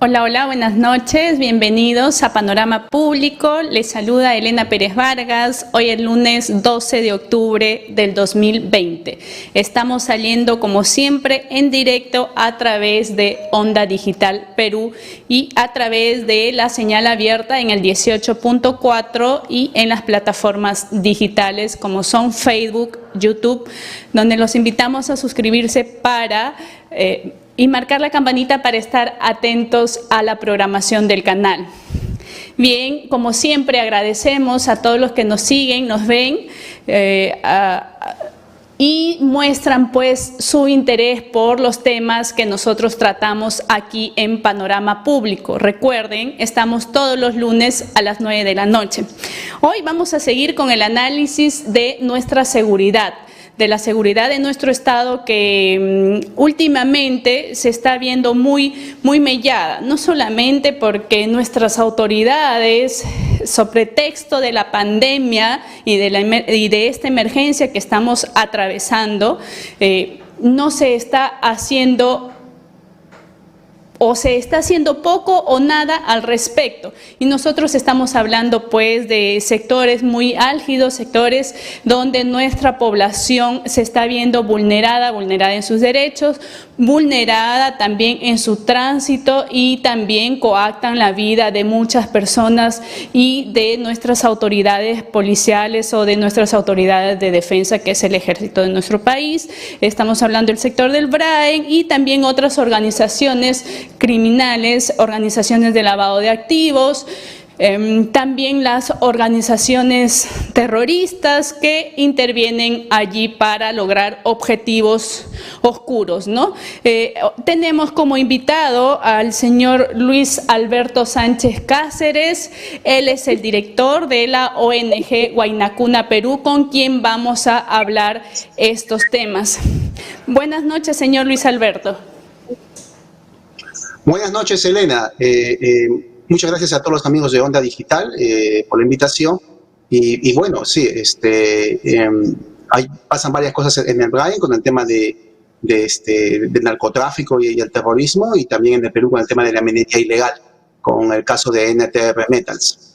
Hola, hola, buenas noches, bienvenidos a Panorama Público. Les saluda Elena Pérez Vargas. Hoy es lunes 12 de octubre del 2020. Estamos saliendo como siempre en directo a través de Onda Digital Perú y a través de la señal abierta en el 18.4 y en las plataformas digitales como son Facebook, YouTube, donde los invitamos a suscribirse para y marcar la campanita para estar atentos a la programación del canal. Bien, como siempre agradecemos a todos los que nos siguen, nos ven y muestran pues su interés por los temas que nosotros tratamos aquí en Panorama Público. Recuerden, estamos todos los lunes a las 9 de la noche. Hoy vamos a seguir con el análisis de nuestra seguridad, de la seguridad de nuestro Estado, que últimamente se está viendo muy mellada, no solamente porque nuestras autoridades, sobre pretexto de la pandemia y de esta emergencia que estamos atravesando, no se está haciendo o se está haciendo poco o nada al respecto. Y nosotros estamos hablando pues de sectores muy álgidos, sectores donde nuestra población se está viendo vulnerada en sus derechos, vulnerada también en su tránsito y también coactan la vida de muchas personas y de nuestras autoridades policiales o de nuestras autoridades de defensa, que es el ejército de nuestro país. Estamos hablando del sector del BRAEN y también otras organizaciones criminales, organizaciones de lavado de activos, también las organizaciones terroristas que intervienen allí para lograr objetivos oscuros, ¿no? Tenemos como invitado al señor Luis Alberto Sánchez Cáceres. Él es el director de la ONG Huayna Cuna Perú, con quien vamos a hablar estos temas. Buenas noches, señor Luis Alberto. Buenas noches, Elena. Muchas gracias a todos los amigos de Onda Digital por la invitación. Y bueno, sí, pasan varias cosas en el BRAEN con el tema del narcotráfico y el terrorismo, y también en el Perú con el tema de la minería ilegal, con el caso de NTR Metals.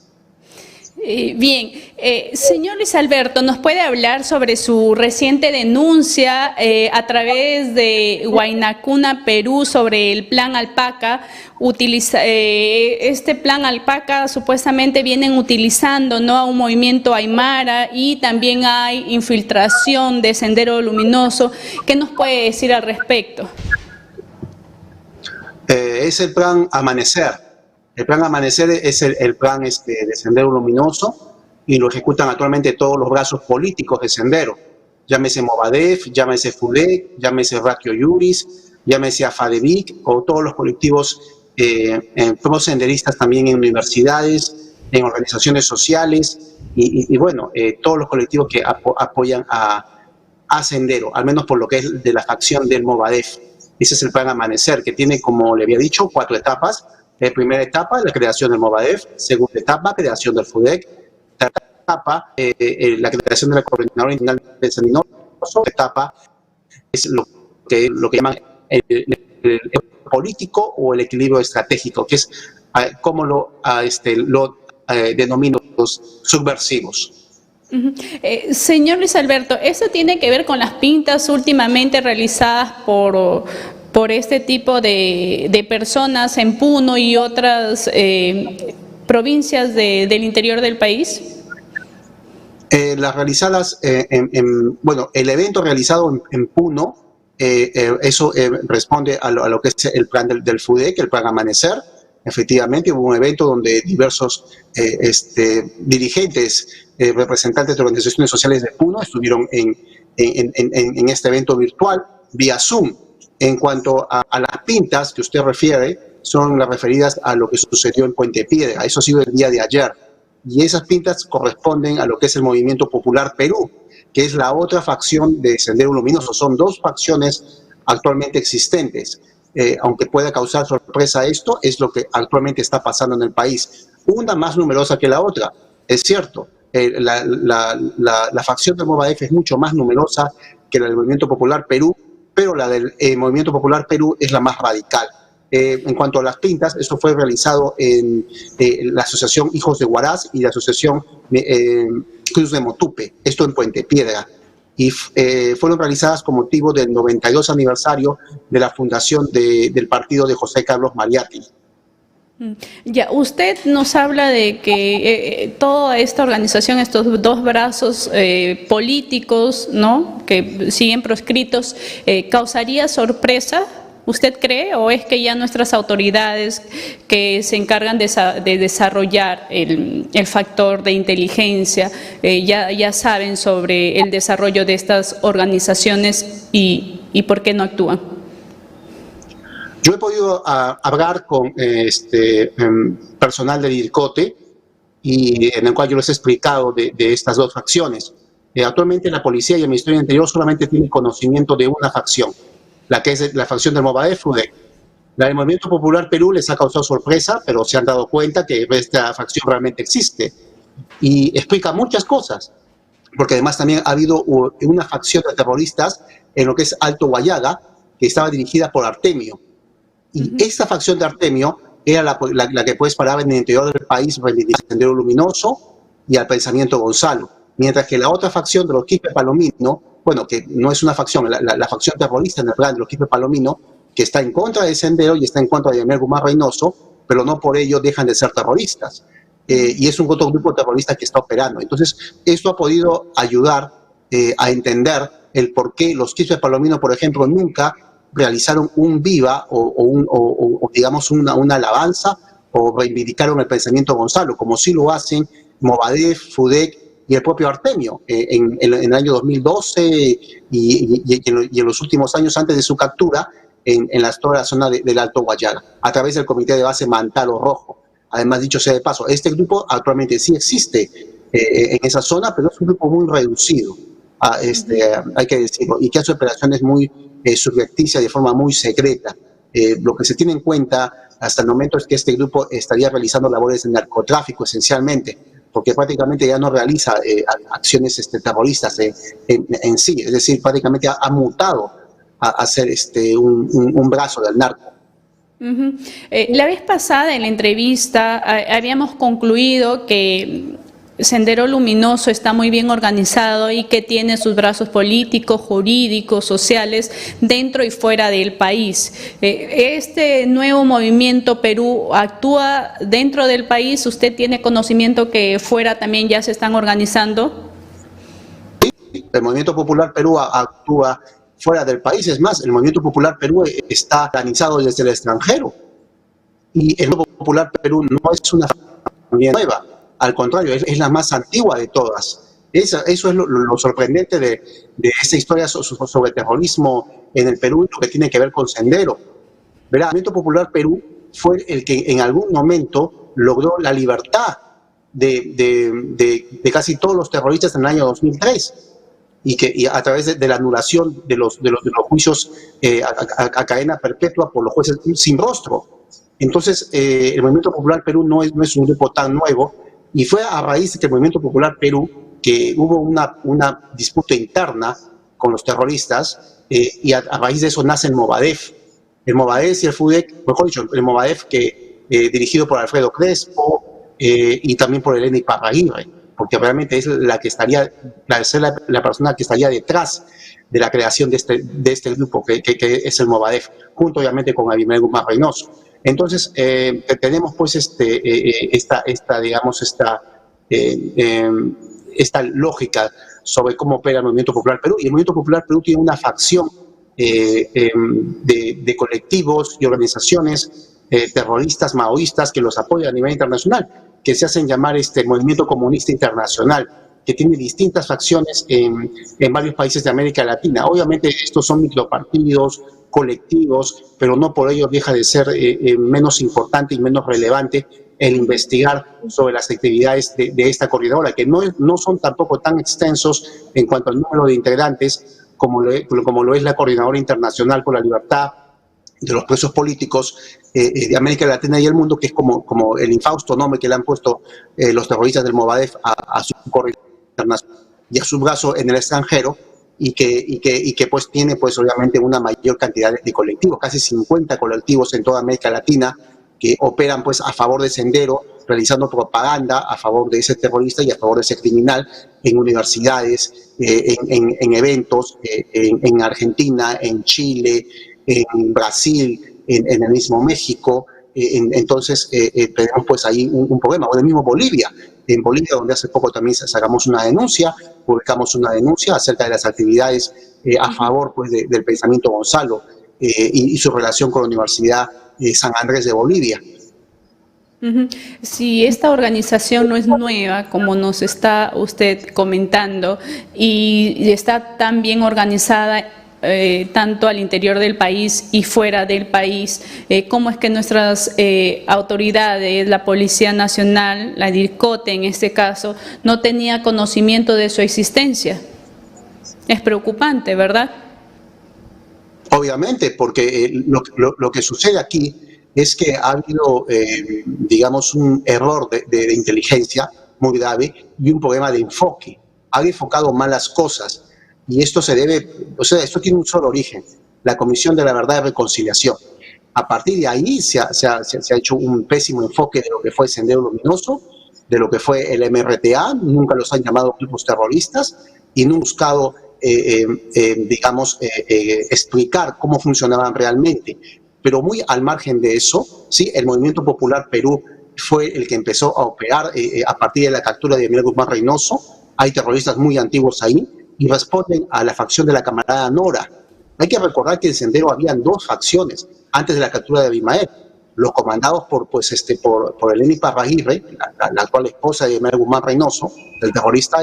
Bien, señor Luis Alberto, ¿nos puede hablar sobre su reciente denuncia a través de Huayna Cuna Perú sobre el Plan Alpaca? Este Plan Alpaca supuestamente vienen utilizando, ¿no?, a un movimiento aymara, y también hay infiltración de Sendero Luminoso. ¿Qué nos puede decir al respecto? Es el Plan Amanecer. El Plan Amanecer es el plan de Sendero Luminoso, y lo ejecutan actualmente todos los brazos políticos de Sendero. Llámese Movadef, llámese FUDEC, llámese Ratio Iuris, llámese AFADEVIC, o todos los colectivos prosenderistas también en universidades, en organizaciones sociales, y bueno, todos los colectivos que apoyan a Sendero, al menos por lo que es de la facción del Movadef. Ese es el Plan Amanecer, que tiene, como le había dicho, 4 etapas. Primera etapa, la creación del Movadef. Segunda etapa, creación del FUDEC. Tercera etapa, la creación de la Coordinadora Internacional del Sendinoso. Etapa es lo que llaman el político o el equilibrio estratégico, que es como lo denomino los subversivos. Señor Luis Alberto, ¿eso tiene que ver con las pintas últimamente realizadas por este tipo de personas en Puno y otras provincias del interior del país? Las realizadas, bueno, el evento realizado en Puno, eso responde a lo que es el plan del FUDEC, el Plan Amanecer. Efectivamente, hubo un evento donde diversos dirigentes, representantes de organizaciones sociales de Puno estuvieron en este evento virtual vía Zoom. En cuanto a las pintas que usted refiere, son las referidas a lo que sucedió en Puente Piedra. Eso ha sido el día de ayer. Y esas pintas corresponden a lo que es el Movimiento Popular Perú, que es la otra facción de Sendero Luminoso. Son 2 facciones actualmente existentes. Aunque pueda causar sorpresa esto, es lo que actualmente está pasando en el país. Una más numerosa que la otra, es cierto. La facción del Movadef es mucho más numerosa que la del Movimiento Popular Perú, pero la del Movimiento Popular Perú es la más radical. En cuanto a las pintas, eso fue realizado en la Asociación Hijos de Huaraz y la Asociación Cruz de Motupe, esto en Puente Piedra. Y fueron realizadas con motivo del 92 aniversario de la fundación del partido de José Carlos Mariátegui. Ya, usted nos habla de que toda esta organización, estos dos brazos políticos, ¿no?, que siguen proscritos, ¿causaría sorpresa? ¿Usted cree, o es que ya nuestras autoridades que se encargan de desarrollar el factor de inteligencia ya saben sobre el desarrollo de estas organizaciones y por qué no actúan? Yo he podido hablar con personal del IRCOTE y en el cual yo les he explicado de estas dos facciones. Actualmente la policía y el Ministerio del Interior solamente tienen conocimiento de una facción, la que es la facción del Movadef-FUDEC. La del Movimiento Popular Perú les ha causado sorpresa, pero se han dado cuenta que esta facción realmente existe y explica muchas cosas, porque además también ha habido una facción de terroristas en lo que es Alto Guayaga, que estaba dirigida por Artemio. Y esta facción de Artemio era la que puedes parar en el interior del país, reivindicar el Sendero Luminoso y al Pensamiento Gonzalo. Mientras que la otra facción de los Quispe Palomino, bueno, que no es una facción, la facción terrorista en el plan de los Quispe Palomino, que está en contra del Sendero y está en contra de Daniel Guzmán Reynoso, pero no por ello dejan de ser terroristas. Y es un otro grupo terrorista que está operando. Entonces, esto ha podido ayudar a entender el por qué los Quispe Palomino, por ejemplo, nunca realizaron un viva o digamos una alabanza o reivindicaron el Pensamiento Gonzalo, como sí lo hacen Movadef, FUDEC y el propio Artemio en el año 2012 y en los últimos años antes de su captura en toda la zona del Alto Guayaga, a través del Comité de Base Mantaro Rojo. Además, dicho sea de paso, este grupo actualmente sí existe en esa zona, pero es un grupo muy reducido, hay que decirlo, y que hace operaciones muy subrepticia de forma muy secreta. Lo que se tiene en cuenta hasta el momento es que este grupo estaría realizando labores de narcotráfico esencialmente, porque prácticamente ya no realiza acciones terroristas en sí, es decir, prácticamente ha mutado a ser un brazo del narco. La vez pasada en la entrevista habíamos concluido que Sendero Luminoso está muy bien organizado y que tiene sus brazos políticos, jurídicos, sociales, dentro y fuera del país. ¿Este nuevo movimiento Perú actúa dentro del país? ¿Usted tiene conocimiento que fuera también ya se están organizando? Sí, el Movimiento Popular Perú actúa fuera del país. Es más, el Movimiento Popular Perú está organizado desde el extranjero. Y el Movimiento Popular Perú no es una familia nueva. Al contrario, es la más antigua de todas. Eso es lo sorprendente de esta historia sobre terrorismo en el Perú, lo que tiene que ver con Sendero. Verá, el Movimiento Popular Perú fue el que en algún momento logró la libertad de casi todos los terroristas en el año 2003 y a través de la anulación de los juicios a cadena perpetua por los jueces sin rostro. Entonces, el Movimiento Popular Perú no es un grupo tan nuevo. Y fue a raíz de que el Movimiento Popular Perú, que hubo una disputa interna con los terroristas, y a raíz de eso nace el Movadef. El Movadef y el FUDEC, mejor dicho, el Movadef dirigido por Alfredo Crespo y también por Elena Iparraguirre, porque realmente es la persona que estaría detrás de la creación de este grupo, que es el Movadef, junto obviamente con Abimael Guzmán Reynoso. Entonces, tenemos pues esta lógica sobre cómo opera el Movimiento Popular Perú. Y el Movimiento Popular Perú tiene una facción de colectivos y organizaciones terroristas, maoístas, que los apoyan a nivel internacional, que se hacen llamar Movimiento Comunista Internacional, que tiene distintas facciones en varios países de América Latina. Obviamente estos son micropartidos, colectivos, pero no por ello deja de ser menos importante y menos relevante el investigar sobre las actividades de esta coordinadora, que no son tampoco tan extensos en cuanto al número de integrantes como lo es la Coordinadora Internacional por la Libertad de los Presos Políticos de América Latina y el mundo, que es como el infausto nombre que le han puesto los terroristas del Movadef a su coordinadora internacional y a su brazo en el extranjero, y que pues tiene pues obviamente una mayor cantidad de colectivos, casi 50 colectivos en toda América Latina que operan pues a favor de Sendero, realizando propaganda a favor de ese terrorista y a favor de ese criminal en universidades, en eventos, en Argentina, en Chile, en Brasil, en el mismo México. Entonces tenemos pues ahí un problema, o en el mismo Bolivia. En Bolivia, donde hace poco también sacamos una denuncia, publicamos una denuncia acerca de las actividades a favor pues, del pensamiento Gonzalo y su relación con la Universidad San Andrés de Bolivia. Si esta organización no es nueva, como nos está usted comentando, y está tan bien organizada tanto al interior del país y fuera del país, cómo es que nuestras autoridades, la Policía Nacional, la DIRCOTE en este caso, no tenía conocimiento de su existencia. Es preocupante, ¿verdad? Obviamente, porque lo que sucede aquí es que ha habido, digamos, un error de inteligencia muy grave y un problema de enfoque. Han enfocado mal las cosas. Y esto se debe, o sea, esto tiene un solo origen, la Comisión de la Verdad y Reconciliación. A partir de ahí se ha hecho un pésimo enfoque de lo que fue Sendero Luminoso, de lo que fue el MRTA, nunca los han llamado grupos terroristas y no han buscado, digamos, explicar cómo funcionaban realmente. Pero muy al margen de eso, sí, el Movimiento Popular Perú fue el que empezó a operar a partir de la captura de Miguel Guzmán Reynoso. Hay terroristas muy antiguos ahí y responden a la facción de la camarada Nora. Hay que recordar que en Sendero habían dos facciones antes de la captura de Abimael, los comandados por Eleni Parraguirre, la actual esposa de Miguel Guzmán Reynoso, del terrorista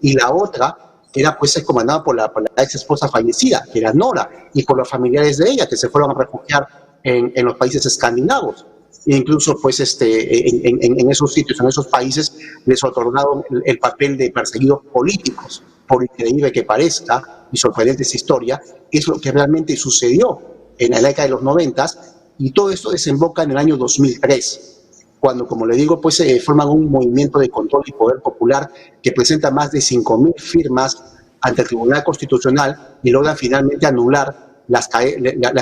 y la otra era pues comandada por la ex esposa fallecida, que era Nora, y por los familiares de ella, que se fueron a refugiar en los países escandinavos. E incluso pues en esos sitios, en esos países, les otorgaron el papel de perseguidos políticos. Por increíble que parezca y sorprendente esta historia, es lo que realmente sucedió en la década de los 90, y todo esto desemboca en el año 2003, cuando, como le digo, pues forman un movimiento de control y poder popular que presenta más de 5.000 firmas ante el Tribunal Constitucional y logran finalmente anular las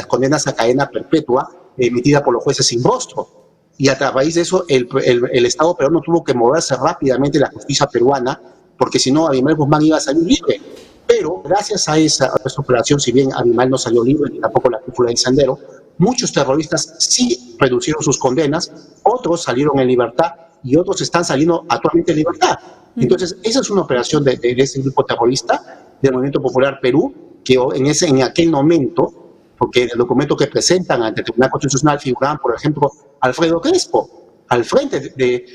condenas a cadena perpetua emitidas por los jueces sin rostro. Y a raíz de eso, el Estado peruano tuvo que moverse rápidamente la justicia peruana, porque si no, Abimael Guzmán iba a salir libre. Pero gracias a esa operación, si bien Abimael no salió libre, ni tampoco la cúpula de Sendero, muchos terroristas sí reducieron sus condenas, otros salieron en libertad y otros están saliendo actualmente en libertad. Entonces, esa es una operación de ese grupo terrorista, del Movimiento Popular Perú, que en aquel momento, porque en el documento que presentan ante el Tribunal Constitucional figuraban, por ejemplo, Alfredo Crespo, al frente de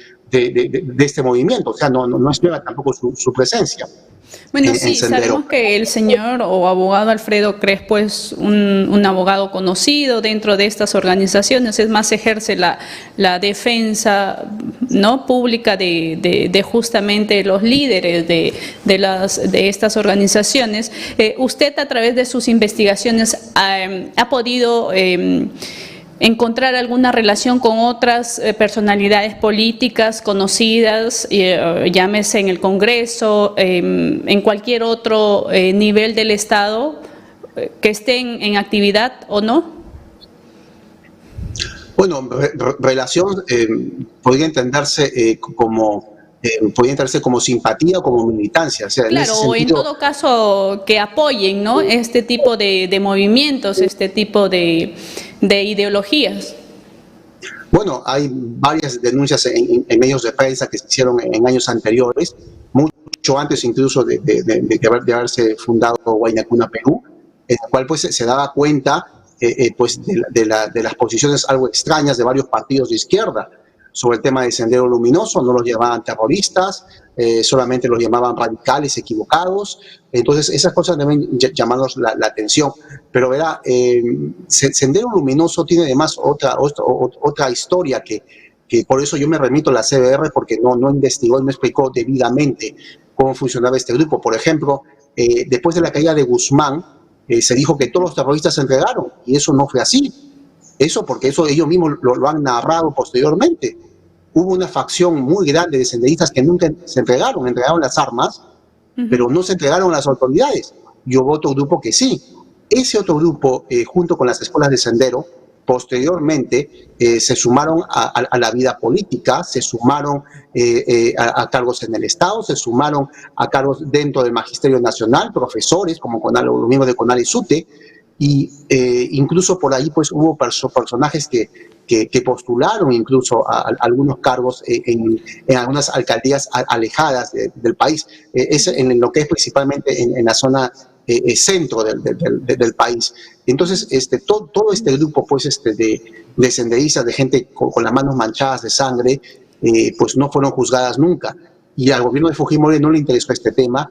este movimiento. O sea, no es nueva tampoco su presencia. Bueno, sí, sabemos que el señor o abogado Alfredo Crespo es un abogado conocido dentro de estas organizaciones, es más, ejerce la defensa, ¿no?, pública de justamente los líderes de estas organizaciones. Usted, a través de sus investigaciones, ha podido encontrar alguna relación con otras personalidades políticas conocidas, llámese en el Congreso, en cualquier otro nivel del Estado, que estén en actividad o no? Bueno, relación podría entenderse como simpatía o como militancia. O sea, claro, o en todo caso que apoyen, ¿no?, este tipo de movimientos, este tipo de ideologías. Bueno, hay varias denuncias en medios de prensa que se hicieron en años anteriores, mucho antes incluso de haberse fundado Huayna Puna Perú, en el cual pues se daba cuenta pues de las posiciones algo extrañas de varios partidos de izquierda sobre el tema de Sendero Luminoso. No los llamaban terroristas, solamente los llamaban radicales equivocados. Entonces esas cosas deben llamarnos la atención. Pero verá, Sendero Luminoso tiene además otra historia que por eso yo me remito a la CBR, porque no investigó y no explicó debidamente cómo funcionaba este grupo. Por ejemplo, después de la caída de Guzmán, se dijo que todos los terroristas se entregaron, y eso no fue así. Eso porque ellos mismos lo han narrado posteriormente. Hubo una facción muy grande de senderistas que nunca se entregaron las armas, pero no se entregaron a las autoridades. y hubo otro grupo que sí. Ese otro grupo, junto con las escuelas de Sendero, posteriormente se sumaron a la vida política, se sumaron a cargos en el Estado, se sumaron a cargos dentro del Magisterio Nacional, profesores como los miembros de CONAL y SUTE, y incluso por ahí pues hubo personajes que postularon incluso a algunos cargos en algunas alcaldías alejadas del país, es en lo que es principalmente en la zona centro del país. Entonces, todo este grupo pues, de senderistas, de gente con las manos manchadas de sangre, pues no fueron juzgadas nunca. Y al gobierno de Fujimori no le interesó este tema,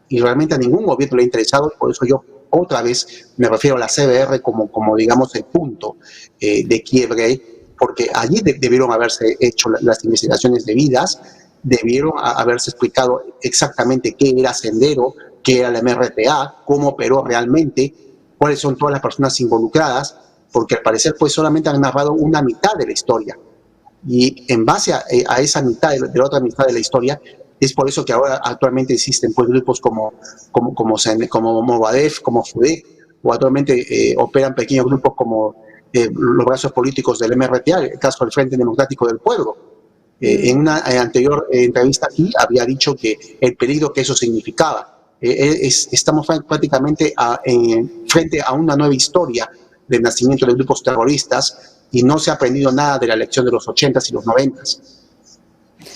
y realmente a ningún gobierno le ha interesado, por eso yo otra vez me refiero a la CBR como digamos, el punto de quiebre, porque allí debieron haberse hecho las investigaciones debidas, debieron haberse explicado exactamente qué era Sendero, qué era la MRTA, cómo operó realmente, cuáles son todas las personas involucradas, porque al parecer pues solamente han narrado una mitad de la historia. Y en base a esa mitad de la otra mitad de la historia, es por eso que ahora actualmente existen pues, grupos como Movadef, como FUDEC, o actualmente operan pequeños grupos como los brazos políticos del MRTA, el caso del Frente Democrático del Pueblo. En una anterior entrevista aquí había dicho que el peligro que eso significaba. Estamos prácticamente frente a una nueva historia del nacimiento de grupos terroristas y no se ha aprendido nada de la lección de los 80s y los 90s.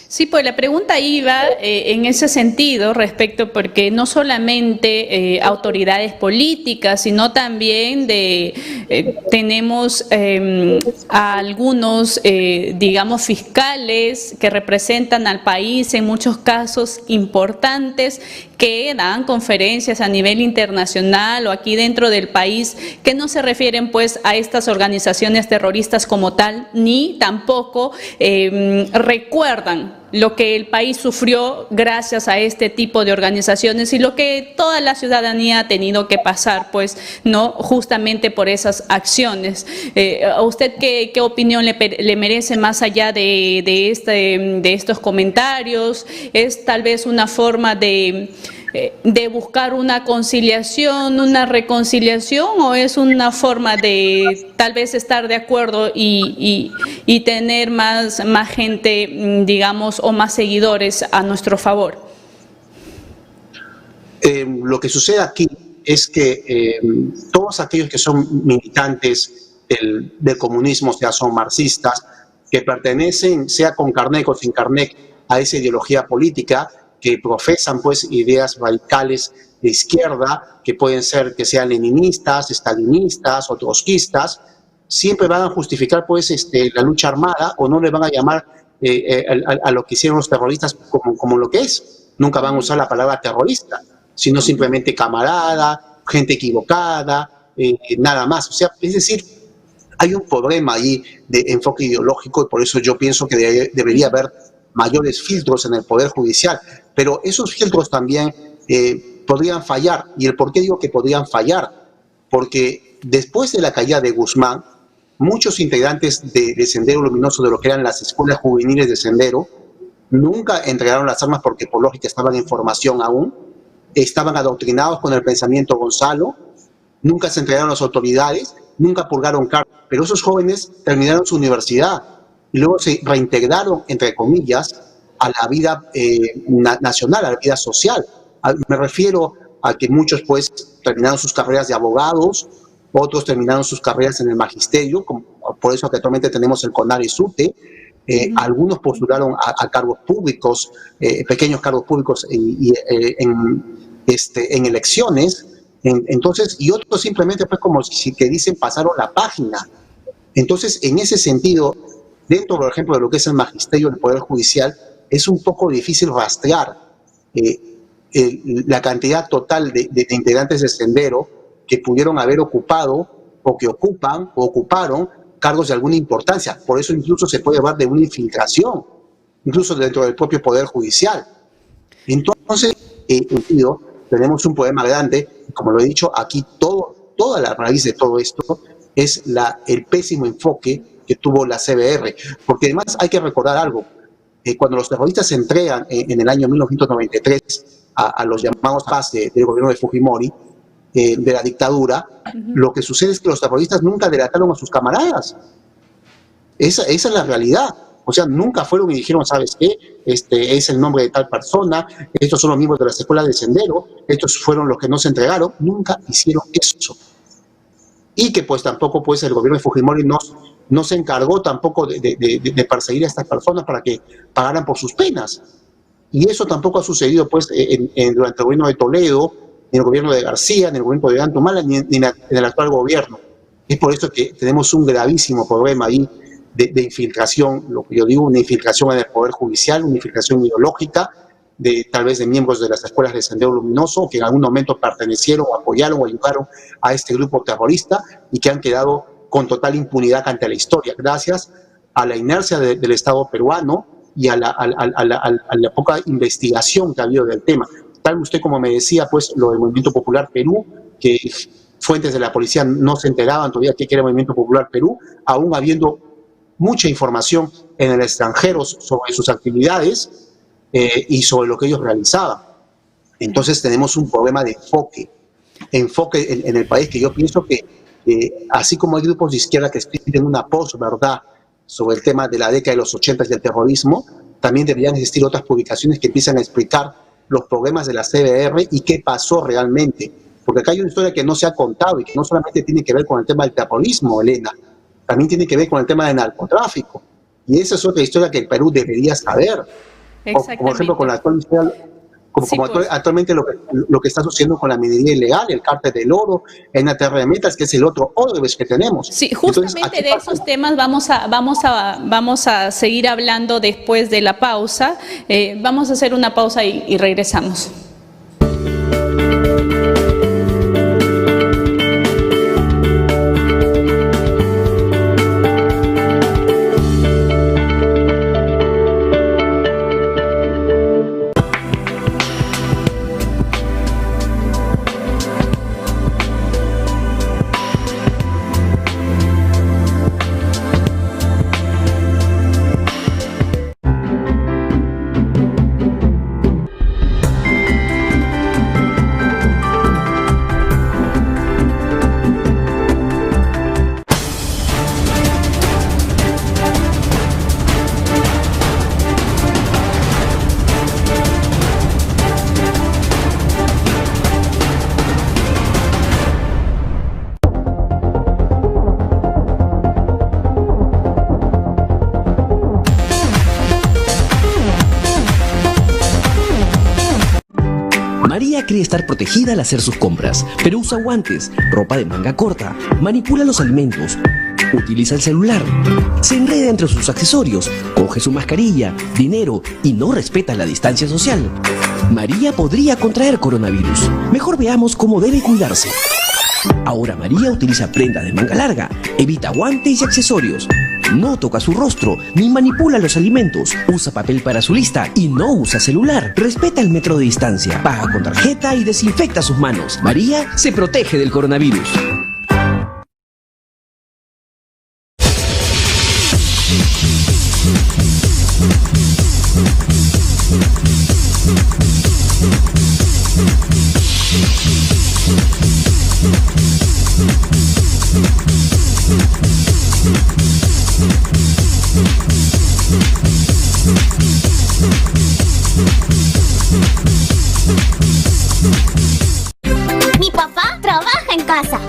Sí, pues la pregunta iba en ese sentido respecto, porque no solamente autoridades políticas, sino también tenemos a algunos, digamos, fiscales que representan al país en muchos casos importantes, que dan conferencias a nivel internacional o aquí dentro del país, que no se refieren pues a estas organizaciones terroristas como tal, ni tampoco recuerdan lo que el país sufrió gracias a este tipo de organizaciones y lo que toda la ciudadanía ha tenido que pasar, pues, no justamente por esas acciones. ¿A usted qué opinión le merece más allá de estos comentarios? ¿Es tal vez una forma de buscar una conciliación, una reconciliación, o es una forma de tal vez estar de acuerdo y tener más gente, digamos, o más seguidores a nuestro favor? Lo que sucede aquí es que todos aquellos que son militantes del comunismo, sea son marxistas, que pertenecen, sea con carnet o sin carnet, a esa ideología política, que profesan pues ideas radicales de izquierda, que pueden ser que sean leninistas, estalinistas o trotskistas, siempre van a justificar pues la lucha armada, o no le van a llamar a lo que hicieron los terroristas como lo que es. Nunca van a usar la palabra terrorista, sino simplemente camarada, gente equivocada, nada más. O sea, es decir, hay un problema ahí de enfoque ideológico, y por eso yo pienso que debería haber mayores filtros en el Poder Judicial, pero esos filtros también podrían fallar. ¿Y el por qué digo que podrían fallar? Porque después de la caída de Guzmán, muchos integrantes de Sendero Luminoso, de lo que eran las escuelas juveniles de Sendero, nunca entregaron las armas porque por lógica estaban en formación aún, estaban adoctrinados con el pensamiento Gonzalo, nunca se entregaron a las autoridades, nunca purgaron cargos, pero esos jóvenes terminaron su universidad y luego se reintegraron, entre comillas, a la vida nacional, a la vida social. Me refiero a que muchos pues terminaron sus carreras de abogados, otros terminaron sus carreras en el magisterio, por eso que actualmente tenemos el CONAL y SUTE, algunos postularon a cargos públicos, pequeños cargos públicos en elecciones, entonces, y otros simplemente pues como si que dicen pasaron la página. Entonces, en ese sentido, dentro, por ejemplo, de lo que es el magisterio del Poder Judicial, es un poco difícil rastrear la cantidad total de integrantes de Sendero que pudieron haber ocupado o que ocupan o ocuparon cargos de alguna importancia. Por eso incluso se puede hablar de una infiltración, incluso dentro del propio Poder Judicial. Entonces, tenemos un problema grande. Como lo he dicho, aquí toda la raíz de todo esto es el pésimo enfoque que tuvo la CBR. Porque además hay que recordar algo. Cuando los terroristas se entregan en el año 1993 a los llamados paz del gobierno de Fujimori, de la dictadura, lo que sucede es que los terroristas nunca delataron a sus camaradas. Esa es la realidad. O sea, nunca fueron y dijeron, ¿sabes qué? Este es el nombre de tal persona, estos son los miembros de las escuelas de Sendero, estos fueron los que no se entregaron. Nunca hicieron eso. Y que pues tampoco pues el gobierno de Fujimori no se encargó tampoco de perseguir a estas personas para que pagaran por sus penas. Y eso tampoco ha sucedido pues durante el gobierno de Toledo, ni en el gobierno de García, ni en el gobierno de Antumala, ni en el actual gobierno. Es por eso que tenemos un gravísimo problema ahí de infiltración, lo que yo digo, una infiltración en el Poder Judicial, una infiltración ideológica, tal vez de miembros de las escuelas de Sendero Luminoso, que en algún momento pertenecieron, o apoyaron o ayudaron a este grupo terrorista y que han quedado con total impunidad ante la historia, gracias a la inercia del Estado peruano y a la poca investigación que ha habido del tema. Tal usted como me decía, pues lo del Movimiento Popular Perú, que fuentes de la policía no se enteraban todavía qué era el Movimiento Popular Perú, aún habiendo mucha información en el extranjero sobre sus actividades y sobre lo que ellos realizaban. Entonces tenemos un problema de enfoque en el país, que yo pienso que así como hay grupos de izquierda que piden una posverdad sobre el tema de la década de los 80 y del terrorismo, también deberían existir otras publicaciones que empiezan a explicar los problemas de la CBR y qué pasó realmente. Porque acá hay una historia que no se ha contado y que no solamente tiene que ver con el tema del terrorismo, Elena, también tiene que ver con el tema del narcotráfico. Y esa es otra historia que el Perú debería saber. O, por ejemplo, con la actual historia, actualmente lo que está sucediendo con la minería ilegal, el cártel del oro, NTR de Metals, que es el otro Odebrecht que tenemos. Sí, justamente entonces, de esos temas vamos a seguir hablando después de la pausa. Vamos a hacer una pausa y regresamos. Cree estar protegida al hacer sus compras, pero usa guantes, ropa de manga corta, manipula los alimentos, utiliza el celular, se enreda entre sus accesorios, coge su mascarilla, dinero y no respeta la distancia social. María podría contraer coronavirus. Mejor veamos cómo debe cuidarse. Ahora María utiliza prendas de manga larga, evita guantes y accesorios. No toca su rostro, ni manipula los alimentos, usa papel para su lista y no usa celular. Respeta el metro de distancia, paga con tarjeta y desinfecta sus manos. María se protege del coronavirus.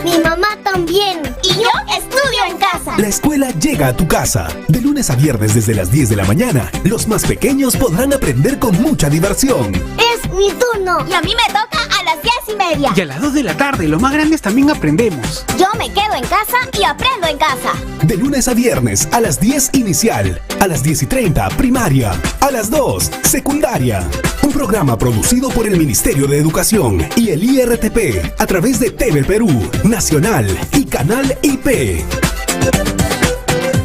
Mi mamá también. Y yo estudio en casa. La escuela llega a tu casa. De lunes a viernes desde las 10 de la mañana, los más pequeños podrán aprender con mucha diversión. Es mi turno. Y a mí me toca a las 10:30. Y a las 2 de la tarde, los más grandes también aprendemos. Yo me quedo en casa y aprendo en casa. De lunes a viernes a las 10 inicial, a las 10:30 primaria, a las 2 secundaria. Un programa producido por el Ministerio de Educación y el IRTP a través de TV Perú, Nacional y Canal IP.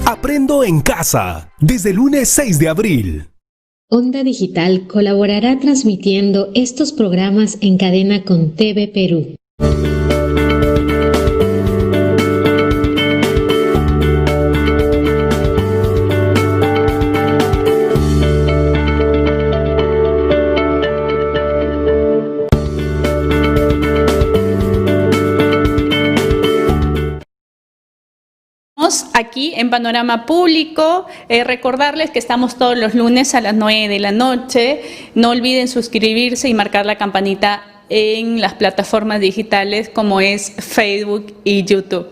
Aprendo en casa, desde el lunes 6 de abril. Onda Digital colaborará transmitiendo estos programas en cadena con TV Perú. aquí en Panorama Público. Recordarles que estamos todos los lunes a las 9 de la noche. No olviden suscribirse y marcar la campanita en las plataformas digitales como es Facebook y YouTube,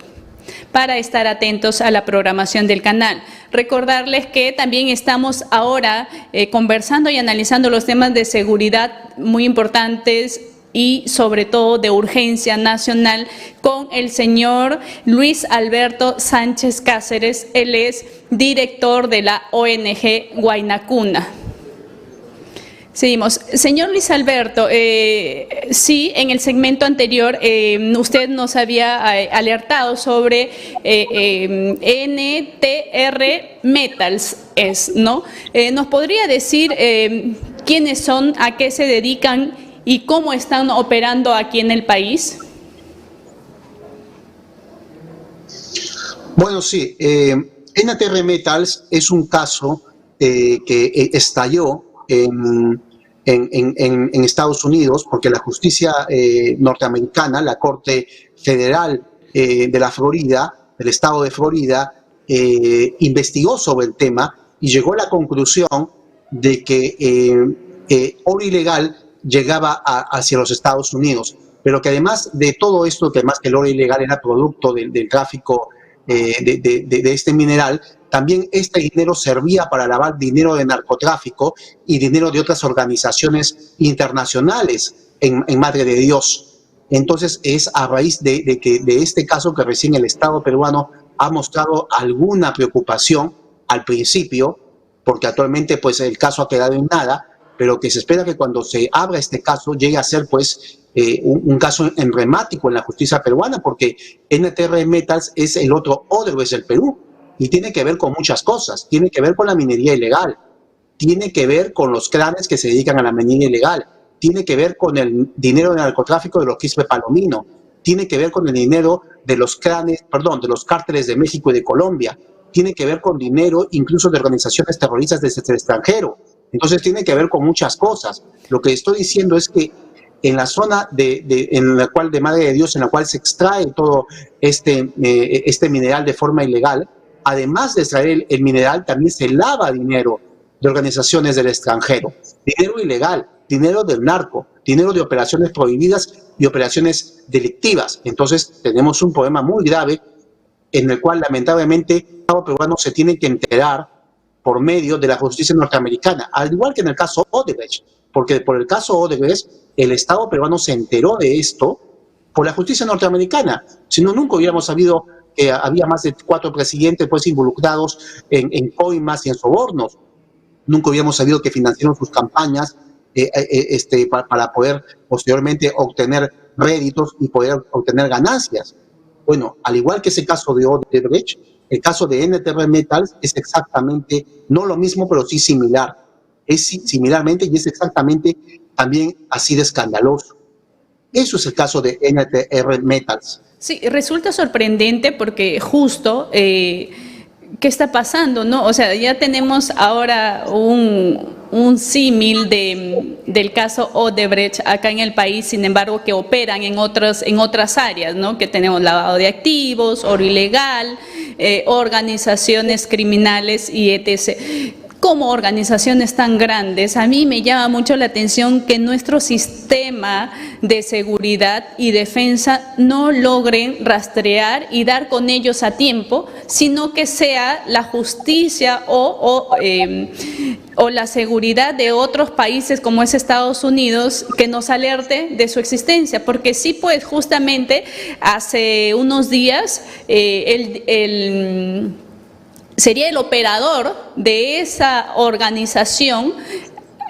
para estar atentos a la programación del canal. Recordarles que también estamos ahora conversando y analizando los temas de seguridad muy importantes y sobre todo de urgencia nacional con el señor Luis Alberto Sánchez Cáceres. Él es director de la ONG Guaynacuna. Seguimos. Señor Luis Alberto, sí, en el segmento anterior usted nos había alertado sobre NTR Metals, ¿no? ¿Nos podría decir quiénes son, a qué se dedican y cómo están operando aquí en el país? Bueno, sí. NTR Metals es un caso que estalló en Estados Unidos, porque la justicia norteamericana, la Corte Federal de la Florida, del estado de Florida, investigó sobre el tema y llegó a la conclusión de que oro ilegal llegaba hacia los Estados Unidos, pero que además de todo esto, que además que el oro ilegal era producto del tráfico de este mineral, también este dinero servía para lavar dinero de narcotráfico y dinero de otras organizaciones internacionales en Madre de Dios. Entonces es a raíz de este caso que recién el Estado peruano ha mostrado alguna preocupación al principio, porque actualmente pues el caso ha quedado en nada, pero que se espera que cuando se abra este caso llegue a ser pues un caso emblemático en la justicia peruana, porque NTR Metals es el otro Odebrecht del Perú y tiene que ver con muchas cosas. Tiene que ver con la minería ilegal, tiene que ver con los clanes que se dedican a la minería ilegal, tiene que ver con el dinero del narcotráfico de los Quispe Palomino, tiene que ver con el dinero de los clanes, perdón, de los cárteles de México y de Colombia, tiene que ver con dinero incluso de organizaciones terroristas desde el extranjero. Entonces tiene que ver con muchas cosas. Lo que estoy diciendo es que en la zona en la cual de Madre de Dios, en la cual se extrae todo este mineral de forma ilegal, además de extraer el mineral, también se lava dinero de organizaciones del extranjero, dinero ilegal, dinero del narco, dinero de operaciones prohibidas y operaciones delictivas. Entonces tenemos un problema muy grave en el cual lamentablemente el Estado peruano se tiene que enterar por medio de la justicia norteamericana, al igual que en el caso Odebrecht, porque por el caso Odebrecht el Estado peruano se enteró de esto por la justicia norteamericana. Si no, nunca hubiéramos sabido que había más de 4 presidentes pues involucrados en coimas y en sobornos. Nunca hubiéramos sabido que financiaron sus campañas para poder posteriormente obtener réditos y poder obtener ganancias. Bueno, al igual que ese caso de Odebrecht, el caso de NTR Metals es exactamente, no lo mismo, pero sí similar. Es similarmente y es exactamente también así de escandaloso. Eso es el caso de NTR Metals. Sí, resulta sorprendente porque justo, ¿qué está pasando, no? O sea, ya tenemos ahora un símil del caso Odebrecht acá en el país, sin embargo, que operan en otras áreas, ¿no? Que tenemos lavado de activos, oro ilegal, organizaciones criminales y etc. Como organizaciones tan grandes, a mí me llama mucho la atención que nuestro sistema de seguridad y defensa no logren rastrear y dar con ellos a tiempo, sino que sea la justicia o la seguridad de otros países como es Estados Unidos que nos alerte de su existencia, porque sí, pues justamente hace unos días sería el operador de esa organización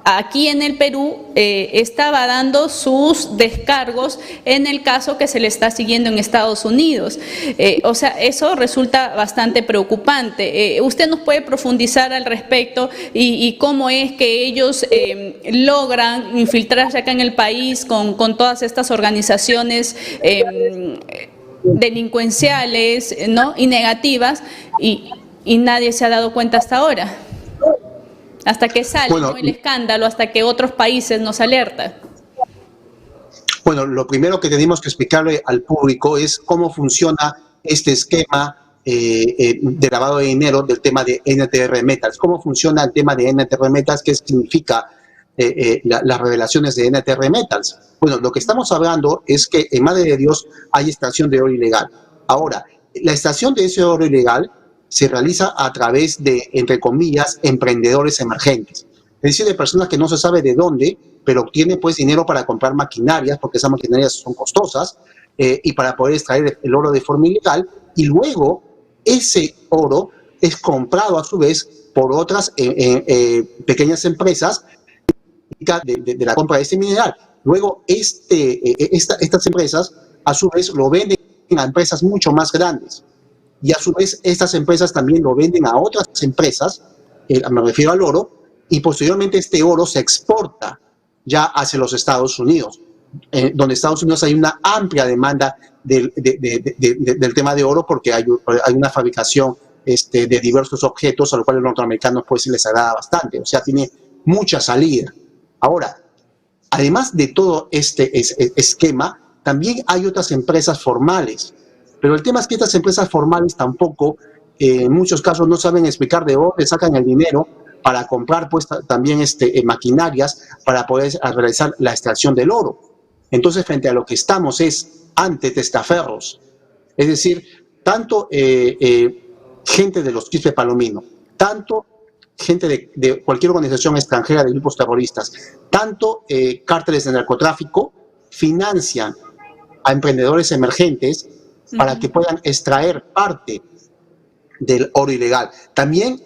aquí en el Perú, estaba dando sus descargos en el caso que se le está siguiendo en Estados Unidos. O sea, eso resulta bastante preocupante. ¿Usted nos puede profundizar al respecto y cómo es que ellos logran infiltrarse acá en el país con todas estas organizaciones delincuenciales, ¿no? Y negativas, y nadie se ha dado cuenta hasta ahora? Hasta que sale, bueno, ¿no?, el escándalo, hasta que otros países nos alertan. Bueno, lo primero que tenemos que explicarle al público es cómo funciona este esquema de lavado de dinero del tema de NTR Metals. ¿Cómo funciona el tema de NTR Metals? ¿Qué significa las revelaciones de NTR Metals? Bueno, lo que estamos hablando es que en Madre de Dios hay extracción de oro ilegal. Ahora, la extracción de ese oro ilegal se realiza a través de, entre comillas, emprendedores emergentes. Es decir, de personas que no se sabe de dónde, pero obtienen pues dinero para comprar maquinarias, porque esas maquinarias son costosas, y para poder extraer el oro de forma ilegal, y luego ese oro es comprado a su vez por otras pequeñas empresas de la compra de este mineral. Luego estas empresas a su vez lo venden a empresas mucho más grandes, y a su vez estas empresas también lo venden a otras empresas, me refiero al oro, y posteriormente este oro se exporta ya hacia los Estados Unidos, donde Estados Unidos hay una amplia demanda del tema de oro, porque hay una fabricación de diversos objetos a los cuales los norteamericanos pues les agrada bastante, o sea, tiene mucha salida. Ahora, además de todo este esquema, también hay otras empresas formales, pero el tema es que estas empresas formales tampoco, en muchos casos, no saben explicar de dónde sacan el dinero para comprar pues también maquinarias para poder realizar la extracción del oro. Entonces, frente a lo que estamos es ante testaferros, es decir, tanto gente de los Quispe Palomino, tanto gente de cualquier organización extranjera de grupos terroristas, tanto cárteles de narcotráfico financian a emprendedores emergentes para que puedan extraer parte del oro ilegal. También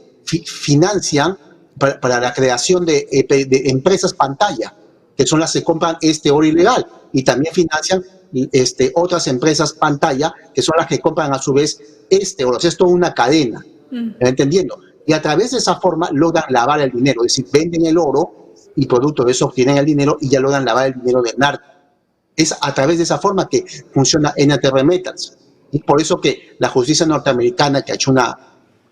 financian para la creación de empresas pantalla, que son las que compran este oro ilegal, y también financian otras empresas pantalla, que son las que compran a su vez este oro. O sea, es toda una cadena, ¿entendiendo? Y a través de esa forma logran lavar el dinero, es decir, venden el oro y producto de eso obtienen el dinero y ya logran lavar el dinero del narco. Es a través de esa forma que funciona NTR Metals. Y por eso que la justicia norteamericana, que ha hecho una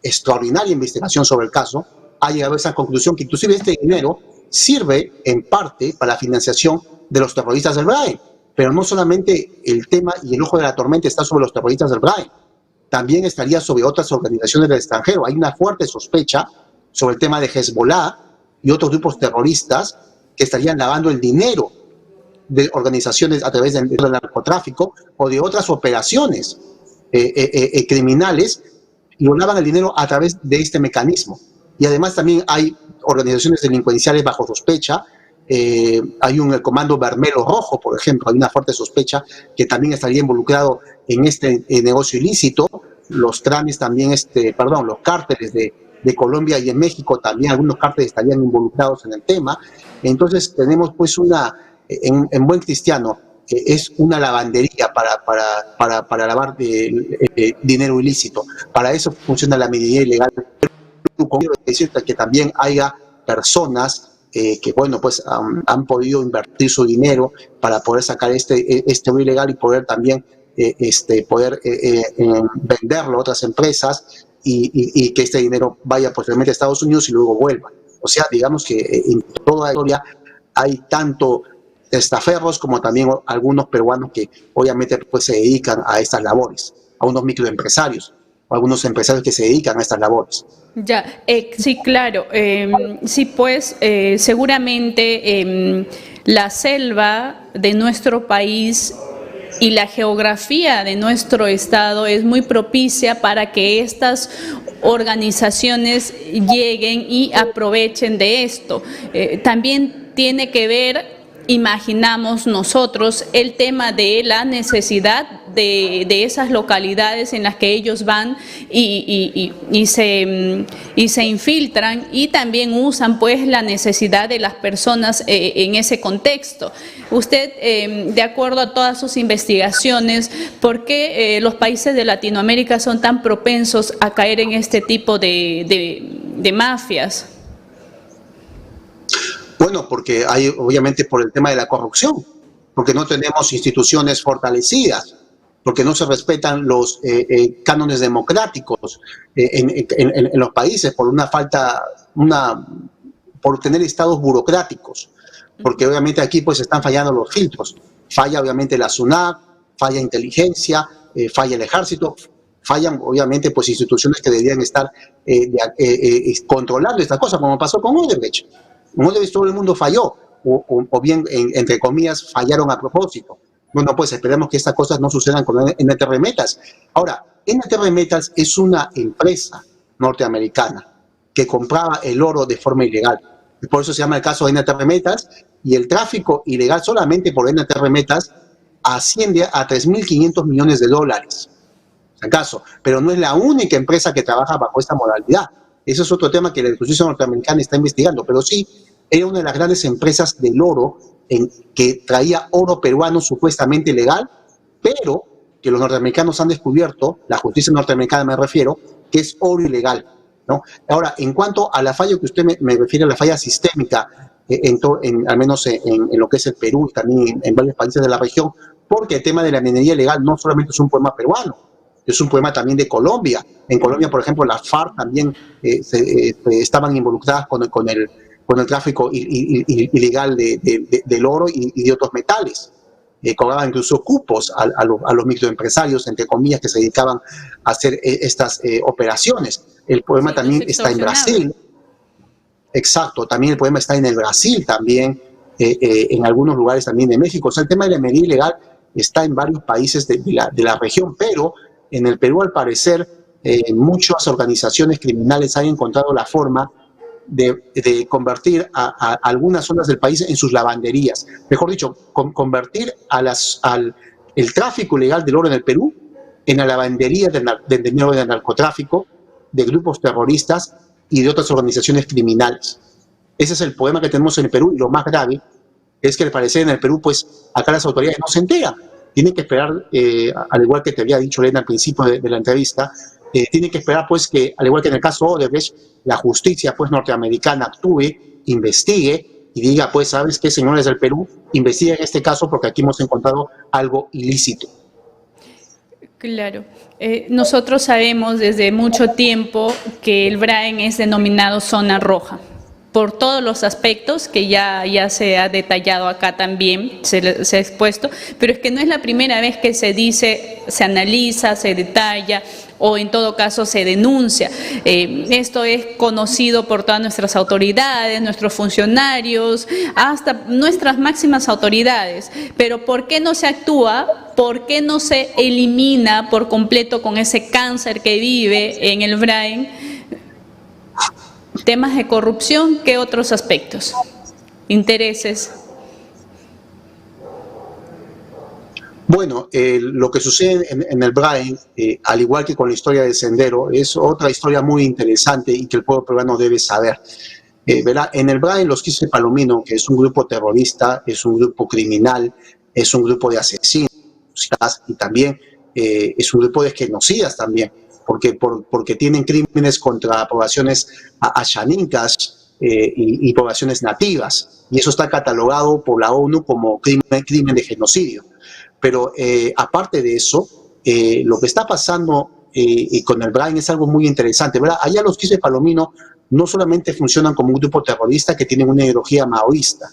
extraordinaria investigación sobre el caso, ha llegado a esa conclusión que inclusive este dinero sirve en parte para la financiación de los terroristas del Brain. Pero no solamente el tema y el ojo de la tormenta está sobre los terroristas del Brain, también estaría sobre otras organizaciones del extranjero. Hay una fuerte sospecha sobre el tema de Hezbollah y otros grupos terroristas que estarían lavando el dinero de organizaciones a través del narcotráfico o de otras operaciones criminales, y lavan el dinero a través de este mecanismo. Y además también hay organizaciones delincuenciales bajo sospecha. Hay el Comando Bermelo Rojo, por ejemplo, hay una fuerte sospecha que también estaría involucrado en este negocio ilícito. Los clanes también, los cárteles de Colombia y en México también, algunos cárteles estarían involucrados en el tema. Entonces tenemos pues en buen cristiano, es una lavandería para lavar dinero ilícito. Para eso funciona la minería ilegal. Quiero decirte que también haya personas que, bueno, pues han podido invertir su dinero para poder sacar este oro ilegal y poder también venderlo a otras empresas y que este dinero vaya posteriormente a Estados Unidos y luego vuelva. O sea, digamos que en toda la historia hay tanto testaferros como también algunos peruanos que obviamente pues se dedican a estas labores, a unos microempresarios o algunos empresarios que se dedican a estas labores. Ya, sí, claro. Sí, pues seguramente la selva de nuestro país y la geografía de nuestro estado es muy propicia para que estas organizaciones lleguen y aprovechen de esto. También tiene que ver, imaginamos nosotros, el tema de la necesidad de esas localidades en las que ellos van y se infiltran, y también usan pues la necesidad de las personas en ese contexto. Usted, de acuerdo a todas sus investigaciones, ¿por qué los países de Latinoamérica son tan propensos a caer en este tipo de mafias? Bueno, porque hay, obviamente, por el tema de la corrupción, porque no tenemos instituciones fortalecidas, porque no se respetan los cánones democráticos en los países, por por tener estados burocráticos, porque obviamente aquí pues están fallando los filtros. Falla obviamente la SUNAT, falla inteligencia, falla el ejército, fallan obviamente pues instituciones que deberían estar controlando esta cosa, como pasó con Odebrecht. En Odebrecht todo el mundo falló, o bien, entre comillas, fallaron a propósito. Bueno, pues esperemos que estas cosas no sucedan con NTR Metals. Ahora, NTR Metals es una empresa norteamericana que compraba el oro de forma ilegal. Por eso se llama el caso de NTR Metals, y el tráfico ilegal solamente por NTR Metals asciende a $3.500 millones. ¿Acaso? Pero no es la única empresa que trabaja bajo esta modalidad. Ese es otro tema que la justicia norteamericana está investigando, pero sí, era una de las grandes empresas del oro que traía oro peruano supuestamente legal, pero que los norteamericanos han descubierto, la justicia norteamericana me refiero, que es oro ilegal, ¿no? Ahora, en cuanto a la falla que usted me refiere, a la falla sistémica, al menos en lo que es el Perú y también en varios países de la región, porque el tema de la minería ilegal no solamente es un problema peruano, es un problema también de Colombia. En Colombia, por ejemplo, las FARC también estaban involucradas con el tráfico ilegal del oro y de otros metales. Cobraban incluso cupos a los microempresarios, entre comillas, que se dedicaban a hacer estas operaciones. El problema también está en Brasil. Exacto, también el problema está en el Brasil también, en algunos lugares también de México. O sea, el tema de la minería ilegal está en varios países de la región, pero en el Perú, al parecer, muchas organizaciones criminales han encontrado la forma de convertir a algunas zonas del país en sus lavanderías. Mejor dicho, convertir el tráfico ilegal del oro en el Perú en la lavandería del dinero del narcotráfico, de grupos terroristas y de otras organizaciones criminales. Ese es el problema que tenemos en el Perú, y lo más grave es que al parecer en el Perú, pues acá las autoridades no se enteran. Tienen que esperar, al igual que te había dicho Elena al principio de la entrevista, tienen que esperar pues que, al igual que en el caso Odebrecht, la justicia pues norteamericana actúe, investigue y diga, pues, ¿sabes qué, señores del Perú? Investiguen este caso porque aquí hemos encontrado algo ilícito. Claro. Nosotros sabemos desde mucho tiempo que el Brain es denominado zona roja, por todos los aspectos que ya se ha detallado acá también, se ha expuesto, pero es que no es la primera vez que se dice, se analiza, se detalla o en todo caso se denuncia. Esto es conocido por todas nuestras autoridades, nuestros funcionarios, hasta nuestras máximas autoridades, pero ¿por qué no se actúa? ¿Por qué no se elimina por completo con ese cáncer que vive en el Brain? Temas de corrupción, ¿qué otros aspectos? Intereses. Bueno, lo que sucede en el Brain, al igual que con la historia del Sendero, es otra historia muy interesante y que el pueblo peruano debe saber. ¿Verdad? En el Brain, los 15 Palomino, que es un grupo terrorista, es un grupo criminal, es un grupo de asesinos y también es un grupo de genocidas también, porque tienen crímenes contra poblaciones ashaninkas y poblaciones nativas, y eso está catalogado por la ONU como crimen de genocidio. Pero aparte de eso, lo que está pasando con el Brain es algo muy interesante, ¿verdad? Allá los 15 Palomino no solamente funcionan como un grupo terrorista que tienen una ideología maoísta,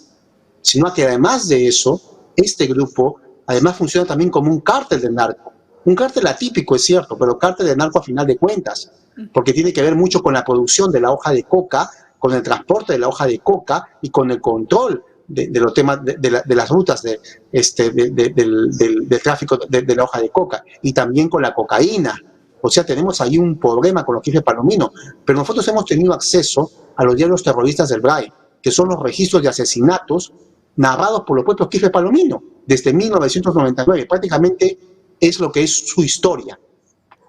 sino que además de eso, este grupo además funciona también como un cártel del narco. Un cártel atípico, es cierto, pero cártel de narco a final de cuentas, porque tiene que ver mucho con la producción de la hoja de coca, con el transporte de la hoja de coca y con el control de los temas de las rutas del tráfico de la hoja de coca, y también con la cocaína. O sea, tenemos ahí un problema con los 15 Palomino, pero nosotros hemos tenido acceso a los diarios terroristas del Brain, que son los registros de asesinatos narrados por los propios 15 Palomino desde 1999, prácticamente es lo que es su historia,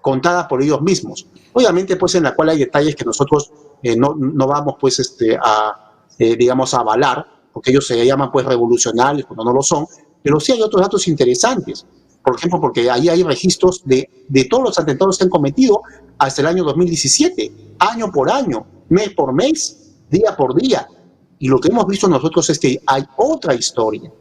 contada por ellos mismos. Obviamente, pues, en la cual hay detalles que nosotros no vamos, pues, digamos, a avalar, porque ellos se llaman, pues, revolucionarios cuando no lo son, pero sí hay otros datos interesantes. Por ejemplo, porque ahí hay registros de todos los atentados que han cometido hasta el año 2017, año por año, mes por mes, día por día. Y lo que hemos visto nosotros es que hay otra historia,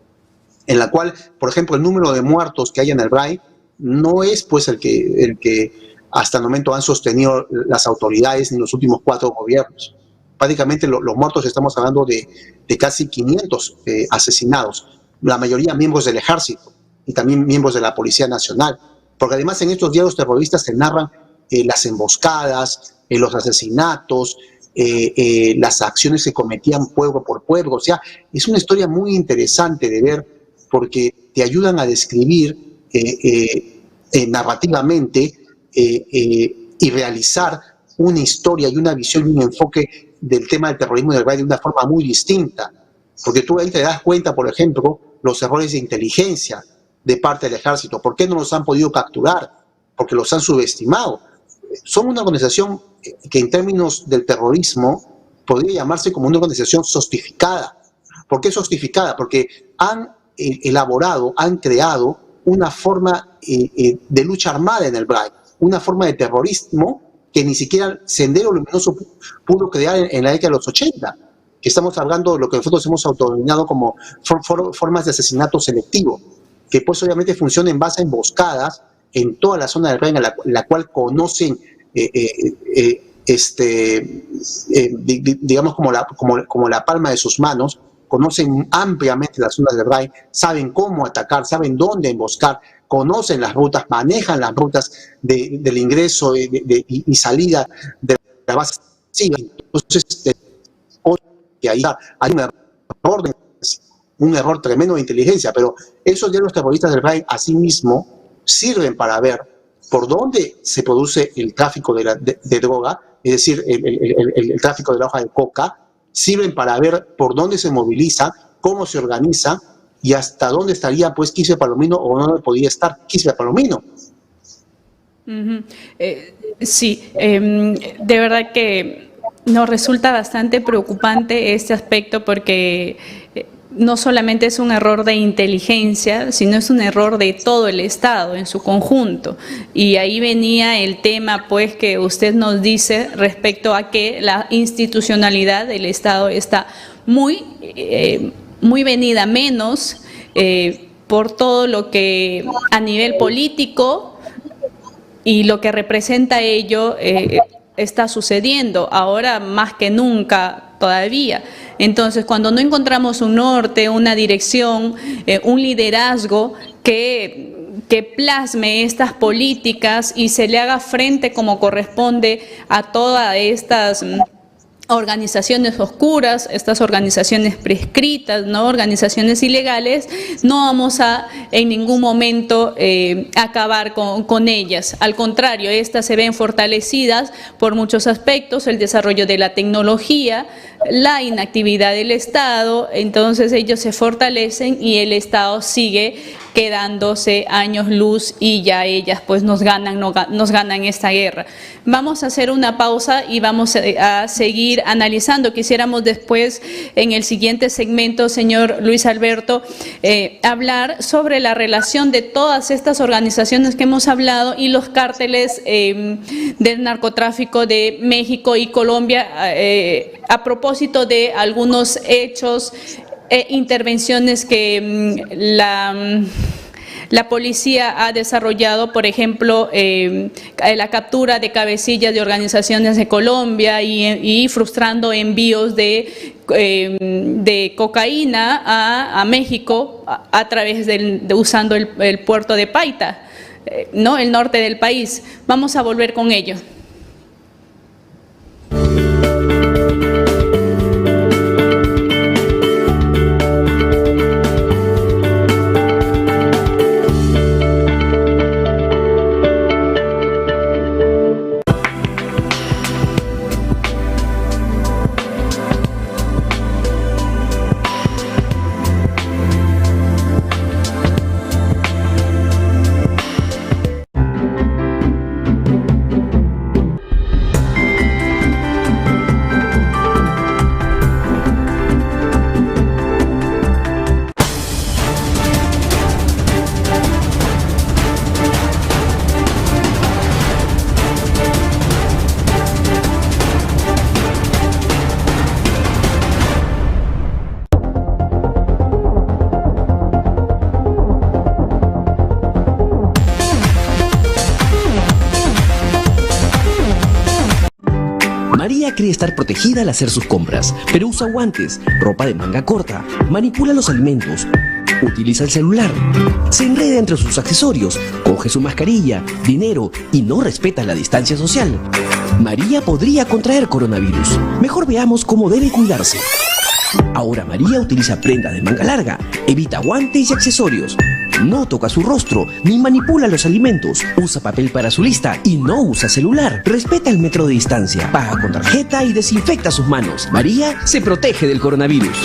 en la cual, por ejemplo, el número de muertos que hay en el Brain no es pues el que hasta el momento han sostenido las autoridades en los últimos 4 gobiernos. Prácticamente los muertos, estamos hablando de casi 500 asesinados, la mayoría miembros del ejército y también miembros de la Policía Nacional, Porque además en estos diarios terroristas se narran las emboscadas, los asesinatos, las acciones que cometían pueblo por pueblo. O sea, es una historia muy interesante de ver porque te ayudan a describir narrativamente y realizar una historia y una visión y un enfoque del tema del terrorismo en el país de una forma muy distinta. Porque tú ahí te das cuenta, por ejemplo, los errores de inteligencia de parte del ejército. ¿Por qué no los han podido capturar? Porque los han subestimado. Son una organización que en términos del terrorismo podría llamarse como una organización sostificada. ¿Por qué sostificada? Porque han elaborado, han creado una forma de lucha armada en el BRAI, una forma de terrorismo que ni siquiera Sendero Luminoso pudo crear en la década de los 80, que estamos hablando de lo que nosotros hemos autodenominado como formas de asesinato selectivo, que pues obviamente funciona en base a emboscadas en toda la zona del BRAI, en la cual conocen, digamos como la palma de sus manos, conocen ampliamente las zonas del BRAI, saben cómo atacar, saben dónde emboscar, conocen las rutas, manejan las rutas del ingreso y salida de la base. Entonces, que ahí hay un error tremendo de inteligencia, pero esos diarios terroristas del BRAI asimismo sirven para ver por dónde se produce el tráfico de droga, es decir, el tráfico de la hoja de coca, sirven para ver por dónde se moviliza, cómo se organiza y hasta dónde estaría pues Quispe Palomino o dónde podría estar Quispe Palomino. Sí, de verdad que nos resulta bastante preocupante este aspecto porque no solamente es un error de inteligencia, sino es un error de todo el Estado en su conjunto. Y ahí venía el tema pues que usted nos dice respecto a que la institucionalidad del Estado está muy venida menos por todo lo que a nivel político y lo que representa ello está sucediendo ahora más que nunca todavía. Entonces, cuando no encontramos un norte, una dirección, un liderazgo que plasme estas políticas y se le haga frente como corresponde a todas estas organizaciones oscuras, estas organizaciones prescritas, ¿no? Organizaciones ilegales, no vamos a en ningún momento acabar con ellas. Al contrario, estas se ven fortalecidas por muchos aspectos, el desarrollo de la tecnología, la inactividad del Estado, entonces ellos se fortalecen y el Estado sigue quedándose años luz y ya ellas pues nos ganan esta guerra. Vamos a hacer una pausa y vamos a seguir analizando. Quisiéramos después, en el siguiente segmento, señor Luis Alberto, hablar sobre la relación de todas estas organizaciones que hemos hablado y los cárteles del narcotráfico de México y Colombia, a propósito de algunos hechos intervenciones que la policía ha desarrollado, por ejemplo, la captura de cabecillas de organizaciones de Colombia y frustrando envíos de cocaína a México a través usando el puerto de Paita, ¿no? El norte del país. Vamos a volver con ello. María cree estar protegida al hacer sus compras, pero usa guantes, ropa de manga corta, manipula los alimentos, Utiliza el celular, se enreda entre sus accesorios, coge su mascarilla, dinero y no respeta la distancia social. María podría contraer coronavirus. Mejor veamos cómo debe cuidarse. Ahora María utiliza prendas de manga larga, evita guantes y accesorios. No toca su rostro, ni manipula los alimentos. Usa papel para su lista y no usa celular. Respeta el metro de distancia, paga con tarjeta y desinfecta sus manos. María se protege del coronavirus.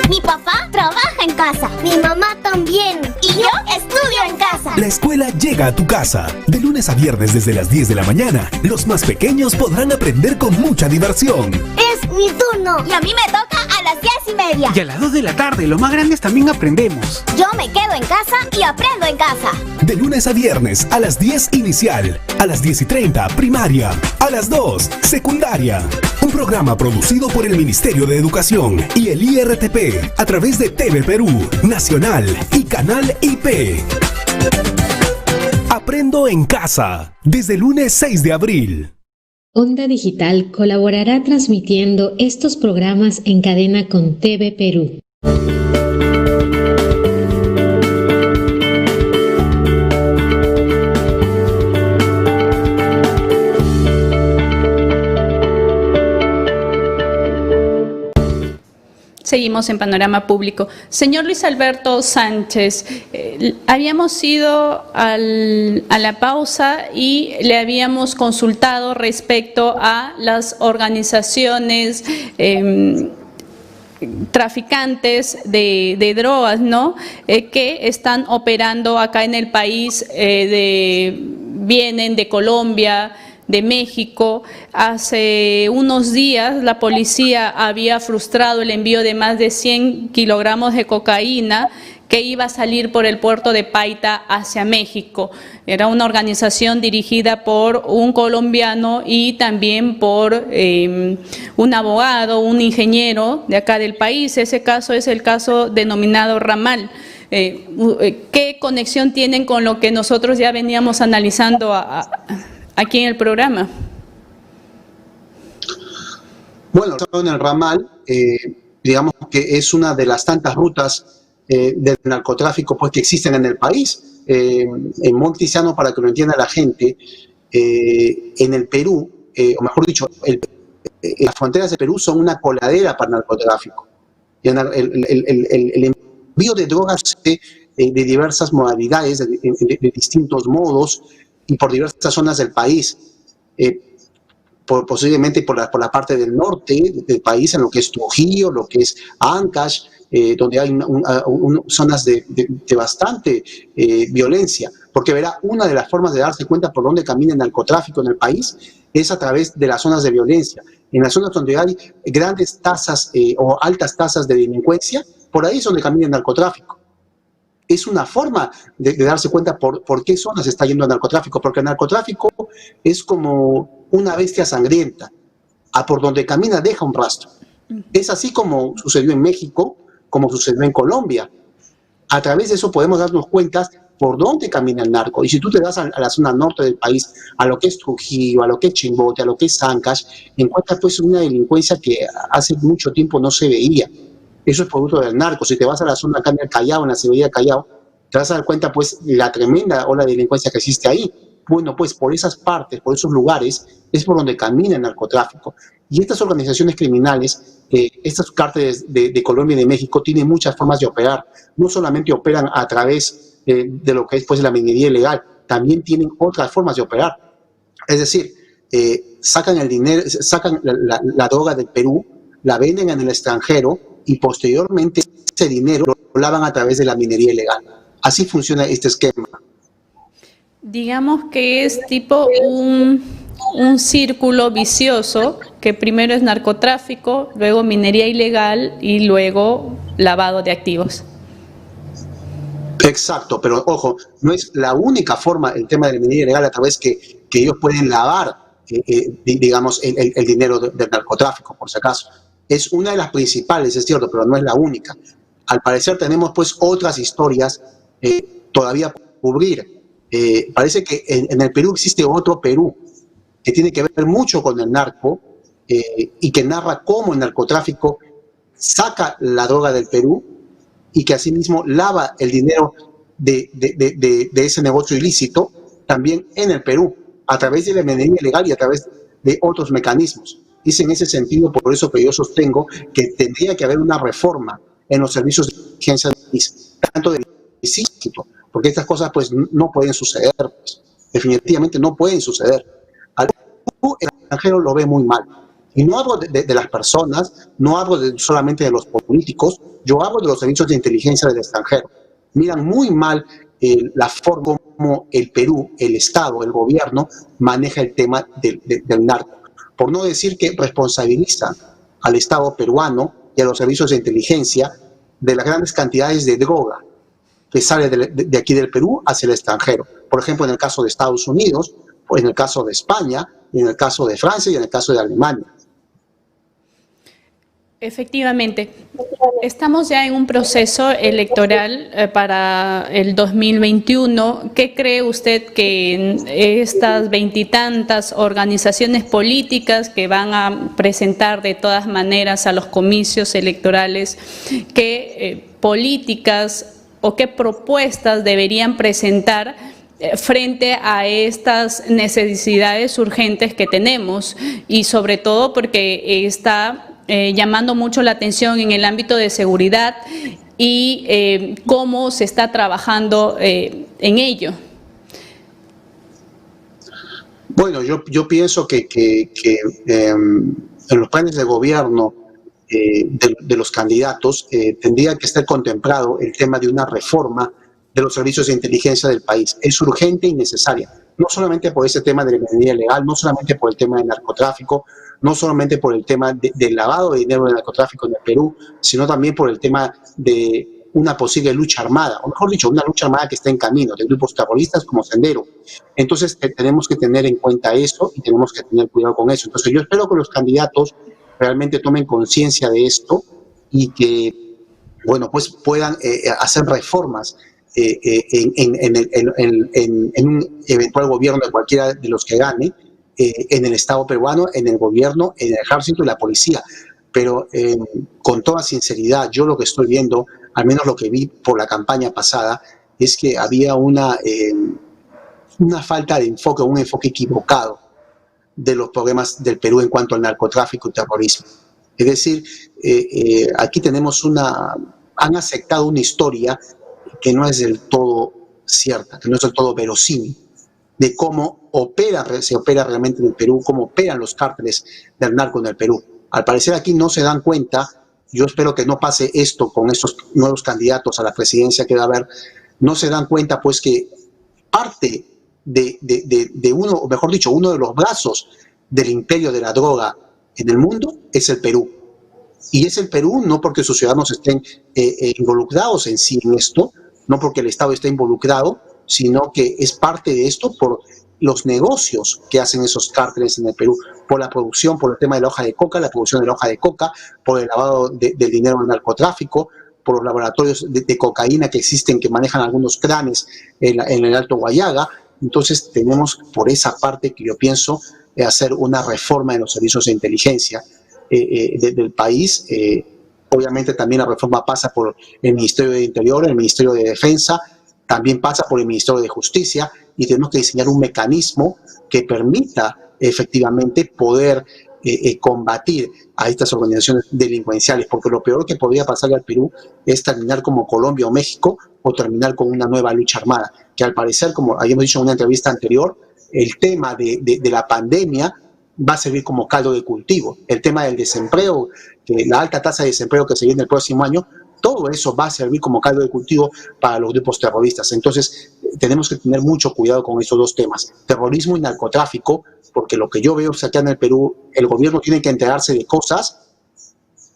Mi papá trabaja en casa. Mi mamá también. Y yo estudio en casa. La escuela llega a tu casa. De lunes a viernes desde las 10 de la mañana, los más pequeños podrán aprender con mucha diversión. Es mi turno. Y a mí me toca a las 10:30. Y a las 2 de la tarde, los más grandes también aprendemos. Yo me quedo en casa y aprendo en casa. De lunes a viernes a las 10 inicial, a las 10:30 primaria, a las 2 secundaria. Un programa producido por el Ministerio de Educación y el IRTP a través de TV Perú, Nacional y Canal IP. Aprendo en casa, desde el lunes 6 de abril. Onda Digital colaborará transmitiendo estos programas en cadena con TV Perú. Seguimos en Panorama Público. Señor Luis Alberto Sánchez, habíamos ido a la pausa y le habíamos consultado respecto a las organizaciones traficantes de drogas, ¿no? Que están operando acá en el país, vienen de Colombia, de México. Hace unos días la policía había frustrado el envío de más de 100 kilogramos de cocaína que iba a salir por el puerto de Paita hacia México. Era una organización dirigida por un colombiano y también por un abogado, un ingeniero de acá del país. Ese caso es el caso denominado Ramal. ¿Qué conexión tienen con lo que nosotros ya veníamos analizando aquí en el programa? Bueno, en el ramal, digamos que es una de las tantas rutas del narcotráfico pues, que existen en el país. En Montisiano, para que lo entienda la gente, en el Perú, o mejor dicho, las fronteras de Perú son una coladera para el narcotráfico. Y el envío de drogas de diversas modalidades, de distintos modos, y por diversas zonas del país, posiblemente por la parte del norte del país, en lo que es Trujillo, lo que es Ancash, donde hay zonas de bastante violencia, porque verá, una de las formas de darse cuenta por dónde camina el narcotráfico en el país es a través de las zonas de violencia. En las zonas donde hay grandes tasas o altas tasas de delincuencia, por ahí es donde camina el narcotráfico. Es una forma de darse cuenta por qué zonas está yendo el narcotráfico, porque el narcotráfico es como una bestia sangrienta, por donde camina deja un rastro. Es así como sucedió en México, como sucedió en Colombia. A través de eso podemos darnos cuenta por dónde camina el narco. Y si tú te das a la zona norte del país, a lo que es Trujillo, a lo que es Chimbote, a lo que es Ancash, encuentras pues una delincuencia que hace mucho tiempo no se veía. Eso es producto del narco. Si te vas a la zona acá en el Callao, en la Sevilla Callao, te vas a dar cuenta, pues, la tremenda ola de delincuencia que existe ahí. Bueno, pues, por esas partes, por esos lugares, es por donde camina el narcotráfico. Y estas organizaciones criminales, estos cárteles de Colombia y de México, tienen muchas formas de operar. No solamente operan a través de lo que es, pues, la minería ilegal, también tienen otras formas de operar. Es decir, sacan el dinero, sacan la droga del Perú, la venden en el extranjero, y posteriormente ese dinero lo lavan a través de la minería ilegal. Así funciona este esquema. Digamos que es tipo un círculo vicioso, que primero es narcotráfico, luego minería ilegal y luego lavado de activos. Exacto, pero ojo, no es la única forma, el tema de la minería ilegal, a través que ellos pueden lavar, digamos, el dinero del narcotráfico, por si acaso. Es una de las principales, es cierto, pero no es la única. Al parecer tenemos pues otras historias todavía por cubrir. Parece que en el Perú existe otro Perú que tiene que ver mucho con el narco y que narra cómo el narcotráfico saca la droga del Perú y que asimismo lava el dinero de ese negocio ilícito también en el Perú, a través de la minería ilegal y a través de otros mecanismos. Es en ese sentido, por eso que yo sostengo que tendría que haber una reforma en los servicios de inteligencia del país, tanto del ilícito, porque estas cosas pues no pueden suceder, pues, definitivamente no pueden suceder. El extranjero lo ve muy mal. Y no hablo de las personas, no hablo solamente de los políticos, yo hablo de los servicios de inteligencia del extranjero. Miran muy mal la forma como el Perú, el Estado, el gobierno, maneja el tema del narco. Por no decir que responsabilizan al Estado peruano y a los servicios de inteligencia de las grandes cantidades de droga que sale de aquí del Perú hacia el extranjero. Por ejemplo, en el caso de Estados Unidos, o en el caso de España, en el caso de Francia y en el caso de Alemania. Efectivamente, estamos ya en un proceso electoral para el 2021. ¿Qué cree usted que estas veintitantas organizaciones políticas que van a presentar de todas maneras a los comicios electorales, qué políticas o qué propuestas deberían presentar frente a estas necesidades urgentes que tenemos? Y sobre todo porque está llamando mucho la atención en el ámbito de seguridad y cómo se está trabajando en ello. Bueno, yo pienso que en los planes de gobierno de los candidatos tendría que estar contemplado el tema de una reforma de los servicios de inteligencia del país. Es urgente y necesaria, no solamente por ese tema de la minería ilegal, no solamente por el tema del narcotráfico, no solamente por el tema del lavado de dinero del narcotráfico en el Perú, sino también por el tema de una posible lucha armada, o mejor dicho, una lucha armada que está en camino, de grupos terroristas como Sendero. Entonces tenemos que tener en cuenta eso y tenemos que tener cuidado con eso. Entonces yo espero que los candidatos realmente tomen conciencia de esto y que, bueno, pues puedan hacer reformas en un eventual gobierno de cualquiera de los que gane, en el Estado peruano, en el gobierno, en el ejército y la policía. Pero con toda sinceridad, yo lo que estoy viendo, al menos lo que vi por la campaña pasada, es que había una falta de enfoque, un enfoque equivocado de los problemas del Perú en cuanto al narcotráfico y terrorismo. Es decir, aquí tenemos han aceptado una historia que no es del todo cierta, que no es del todo verosímil, de cómo se opera realmente en el Perú, cómo operan los cárteles del narco en el Perú. Al parecer aquí no se dan cuenta, yo espero que no pase esto con estos nuevos candidatos a la presidencia que va a haber, no se dan cuenta pues que parte de uno, o mejor dicho, uno de los brazos del imperio de la droga en el mundo es el Perú. Y es el Perú no porque sus ciudadanos estén involucrados en sí en esto, no porque el Estado esté involucrado, sino que es parte de esto por los negocios que hacen esos cárteles en el Perú, por la producción, por el tema de la hoja de coca, la producción de la hoja de coca, por el lavado del dinero del narcotráfico, por los laboratorios de cocaína que existen, que manejan algunos clanes en el Alto Guayaga. Entonces tenemos por esa parte que yo pienso hacer una reforma en los servicios de inteligencia del país. Obviamente también la reforma pasa por el Ministerio de Interior, el Ministerio de Defensa, también pasa por el Ministerio de Justicia, y tenemos que diseñar un mecanismo que permita efectivamente poder combatir a estas organizaciones delincuenciales, porque lo peor que podría pasarle al Perú es terminar como Colombia o México, o terminar con una nueva lucha armada, que al parecer, como habíamos dicho en una entrevista anterior, el tema de la pandemia va a servir como caldo de cultivo. El tema del desempleo, la alta tasa de desempleo que se viene el próximo año, todo eso va a servir como caldo de cultivo para los grupos terroristas. Entonces, tenemos que tener mucho cuidado con esos dos temas, terrorismo y narcotráfico, porque lo que yo veo es que acá en el Perú, el gobierno tiene que enterarse de cosas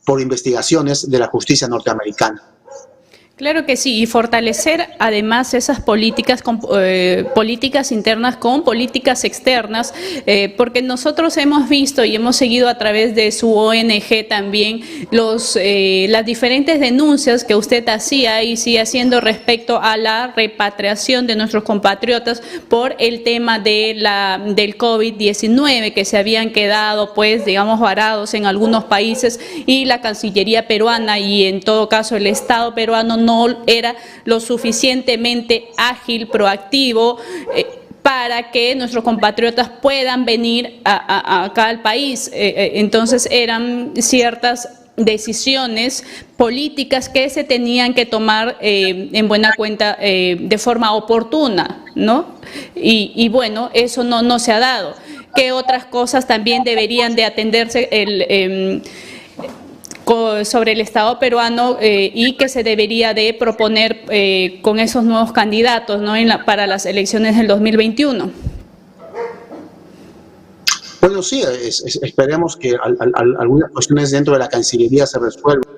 por investigaciones de la justicia norteamericana. Claro que sí, y fortalecer además esas políticas, políticas internas con políticas externas, porque nosotros hemos visto y hemos seguido a través de su ONG también las diferentes denuncias que usted hacía y sigue haciendo respecto a la repatriación de nuestros compatriotas por el tema de del COVID-19, que se habían quedado, pues, digamos, varados en algunos países, y la Cancillería peruana y en todo caso el Estado peruano no era lo suficientemente ágil, proactivo, para que nuestros compatriotas puedan venir acá al país. Entonces eran ciertas decisiones políticas que se tenían que tomar en buena cuenta de forma oportuna, ¿no? Y bueno, eso no se ha dado. ¿Qué otras cosas también deberían de atenderse sobre el Estado peruano y que se debería de proponer con esos nuevos candidatos, ¿no? Para las elecciones del 2021? Bueno, sí, esperemos que algunas cuestiones dentro de la Cancillería se resuelvan.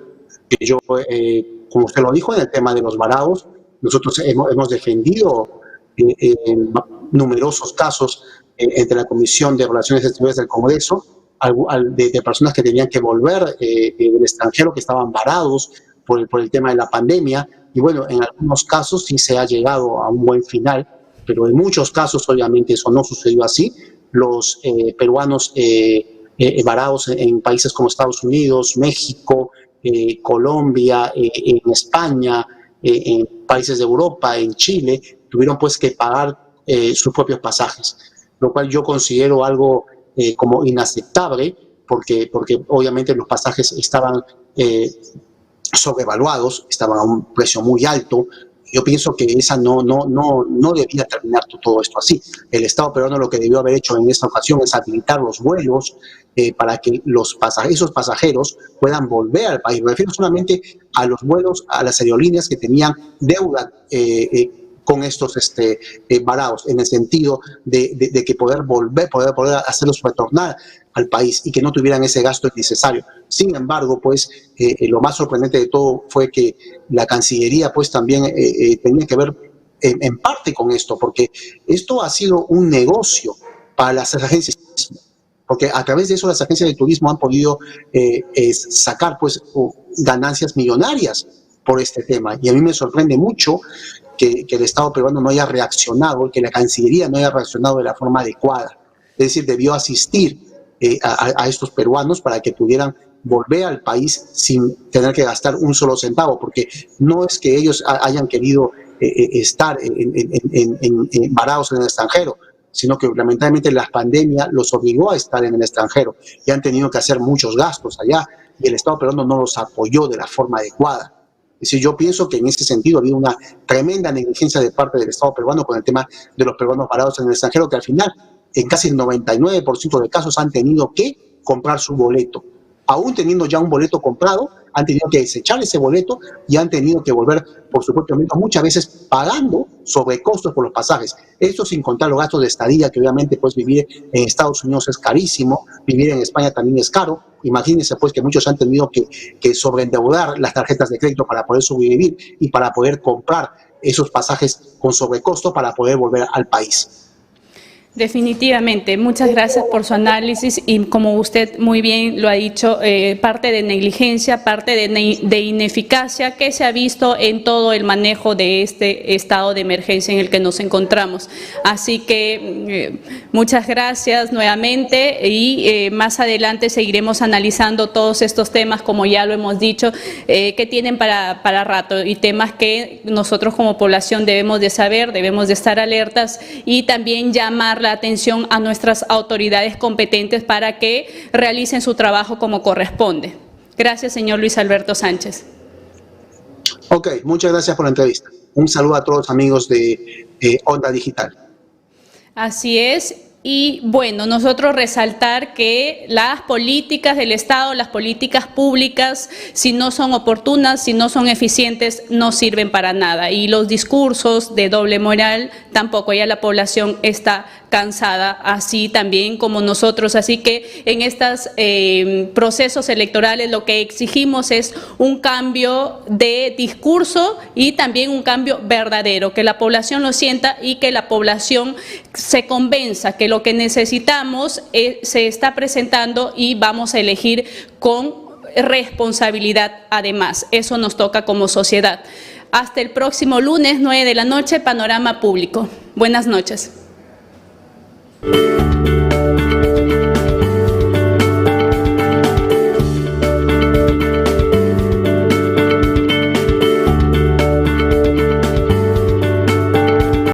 Yo, como usted lo dijo, en el tema de los varados, nosotros hemos defendido numerosos casos entre la Comisión de Relaciones Exteriores del Congreso, de personas que tenían que volver del extranjero, que estaban varados por el tema de la pandemia. Y bueno, en algunos casos sí se ha llegado a un buen final, pero en muchos casos obviamente eso no sucedió así. Los peruanos varados en países como Estados Unidos, México, Colombia, en España, en países de Europa, en Chile, tuvieron pues que pagar sus propios pasajes, lo cual yo considero algo como inaceptable, porque obviamente los pasajes estaban sobrevaluados, estaban a un precio muy alto. Yo pienso que esa no debía terminar todo esto así. El Estado peruano lo que debió haber hecho en esta ocasión es habilitar los vuelos para que esos pasajeros puedan volver al país. Me refiero solamente a los vuelos, a las aerolíneas que tenían deuda con estos varados, en el sentido de que poder hacerlos retornar al país y que no tuvieran ese gasto innecesario. Sin embargo, pues lo más sorprendente de todo fue que la Cancillería pues también tenía que ver en parte con esto, porque esto ha sido un negocio para las agencias, porque a través de eso las agencias de turismo han podido sacar pues ganancias millonarias por este tema. Y a mí me sorprende mucho que el Estado peruano no haya reaccionado, que la Cancillería no haya reaccionado de la forma adecuada. Es decir, debió asistir a estos peruanos para que pudieran volver al país sin tener que gastar un solo centavo, porque no es que ellos hayan querido estar varados en el extranjero, sino que lamentablemente la pandemia los obligó a estar en el extranjero y han tenido que hacer muchos gastos allá, y el Estado peruano no los apoyó de la forma adecuada. Es decir, yo pienso que en ese sentido ha habido una tremenda negligencia de parte del Estado peruano con el tema de los peruanos varados en el extranjero, que al final, en casi el 99% de casos, han tenido que comprar su boleto. Aún teniendo ya un boleto comprado, han tenido que desechar ese boleto y han tenido que volver por su propio medio, muchas veces pagando sobrecostos por los pasajes. Esto sin contar los gastos de estadía, que obviamente pues vivir en Estados Unidos es carísimo, vivir en España también es caro. Imagínense pues que muchos han tenido que sobreendeudar las tarjetas de crédito para poder sobrevivir y para poder comprar esos pasajes con sobrecosto para poder volver al país. Definitivamente, muchas gracias por su análisis y como usted muy bien lo ha dicho, parte de negligencia, parte de ineficacia que se ha visto en todo el manejo de este estado de emergencia en el que nos encontramos. Así que muchas gracias nuevamente y más adelante seguiremos analizando todos estos temas, como ya lo hemos dicho, que tienen para rato y temas que nosotros como población debemos de saber, debemos de estar alertas y también llamar la atención a nuestras autoridades competentes para que realicen su trabajo como corresponde. Gracias, señor Luis Alberto Sánchez. Ok, muchas gracias por la entrevista. Un saludo a todos los amigos de Onda Digital. Así es. Y bueno, nosotros resaltar que las políticas del Estado, las políticas públicas, si no son oportunas, si no son eficientes, no sirven para nada. Y los discursos de doble moral tampoco, ya la población está cansada, así también como nosotros. Así que en estos procesos electorales lo que exigimos es un cambio de discurso y también un cambio verdadero, que la población lo sienta y que la población se convenza que lo que necesitamos se está presentando y vamos a elegir con responsabilidad además. Eso nos toca como sociedad. Hasta el próximo lunes, 9 de la noche, Panorama Público. Buenas noches.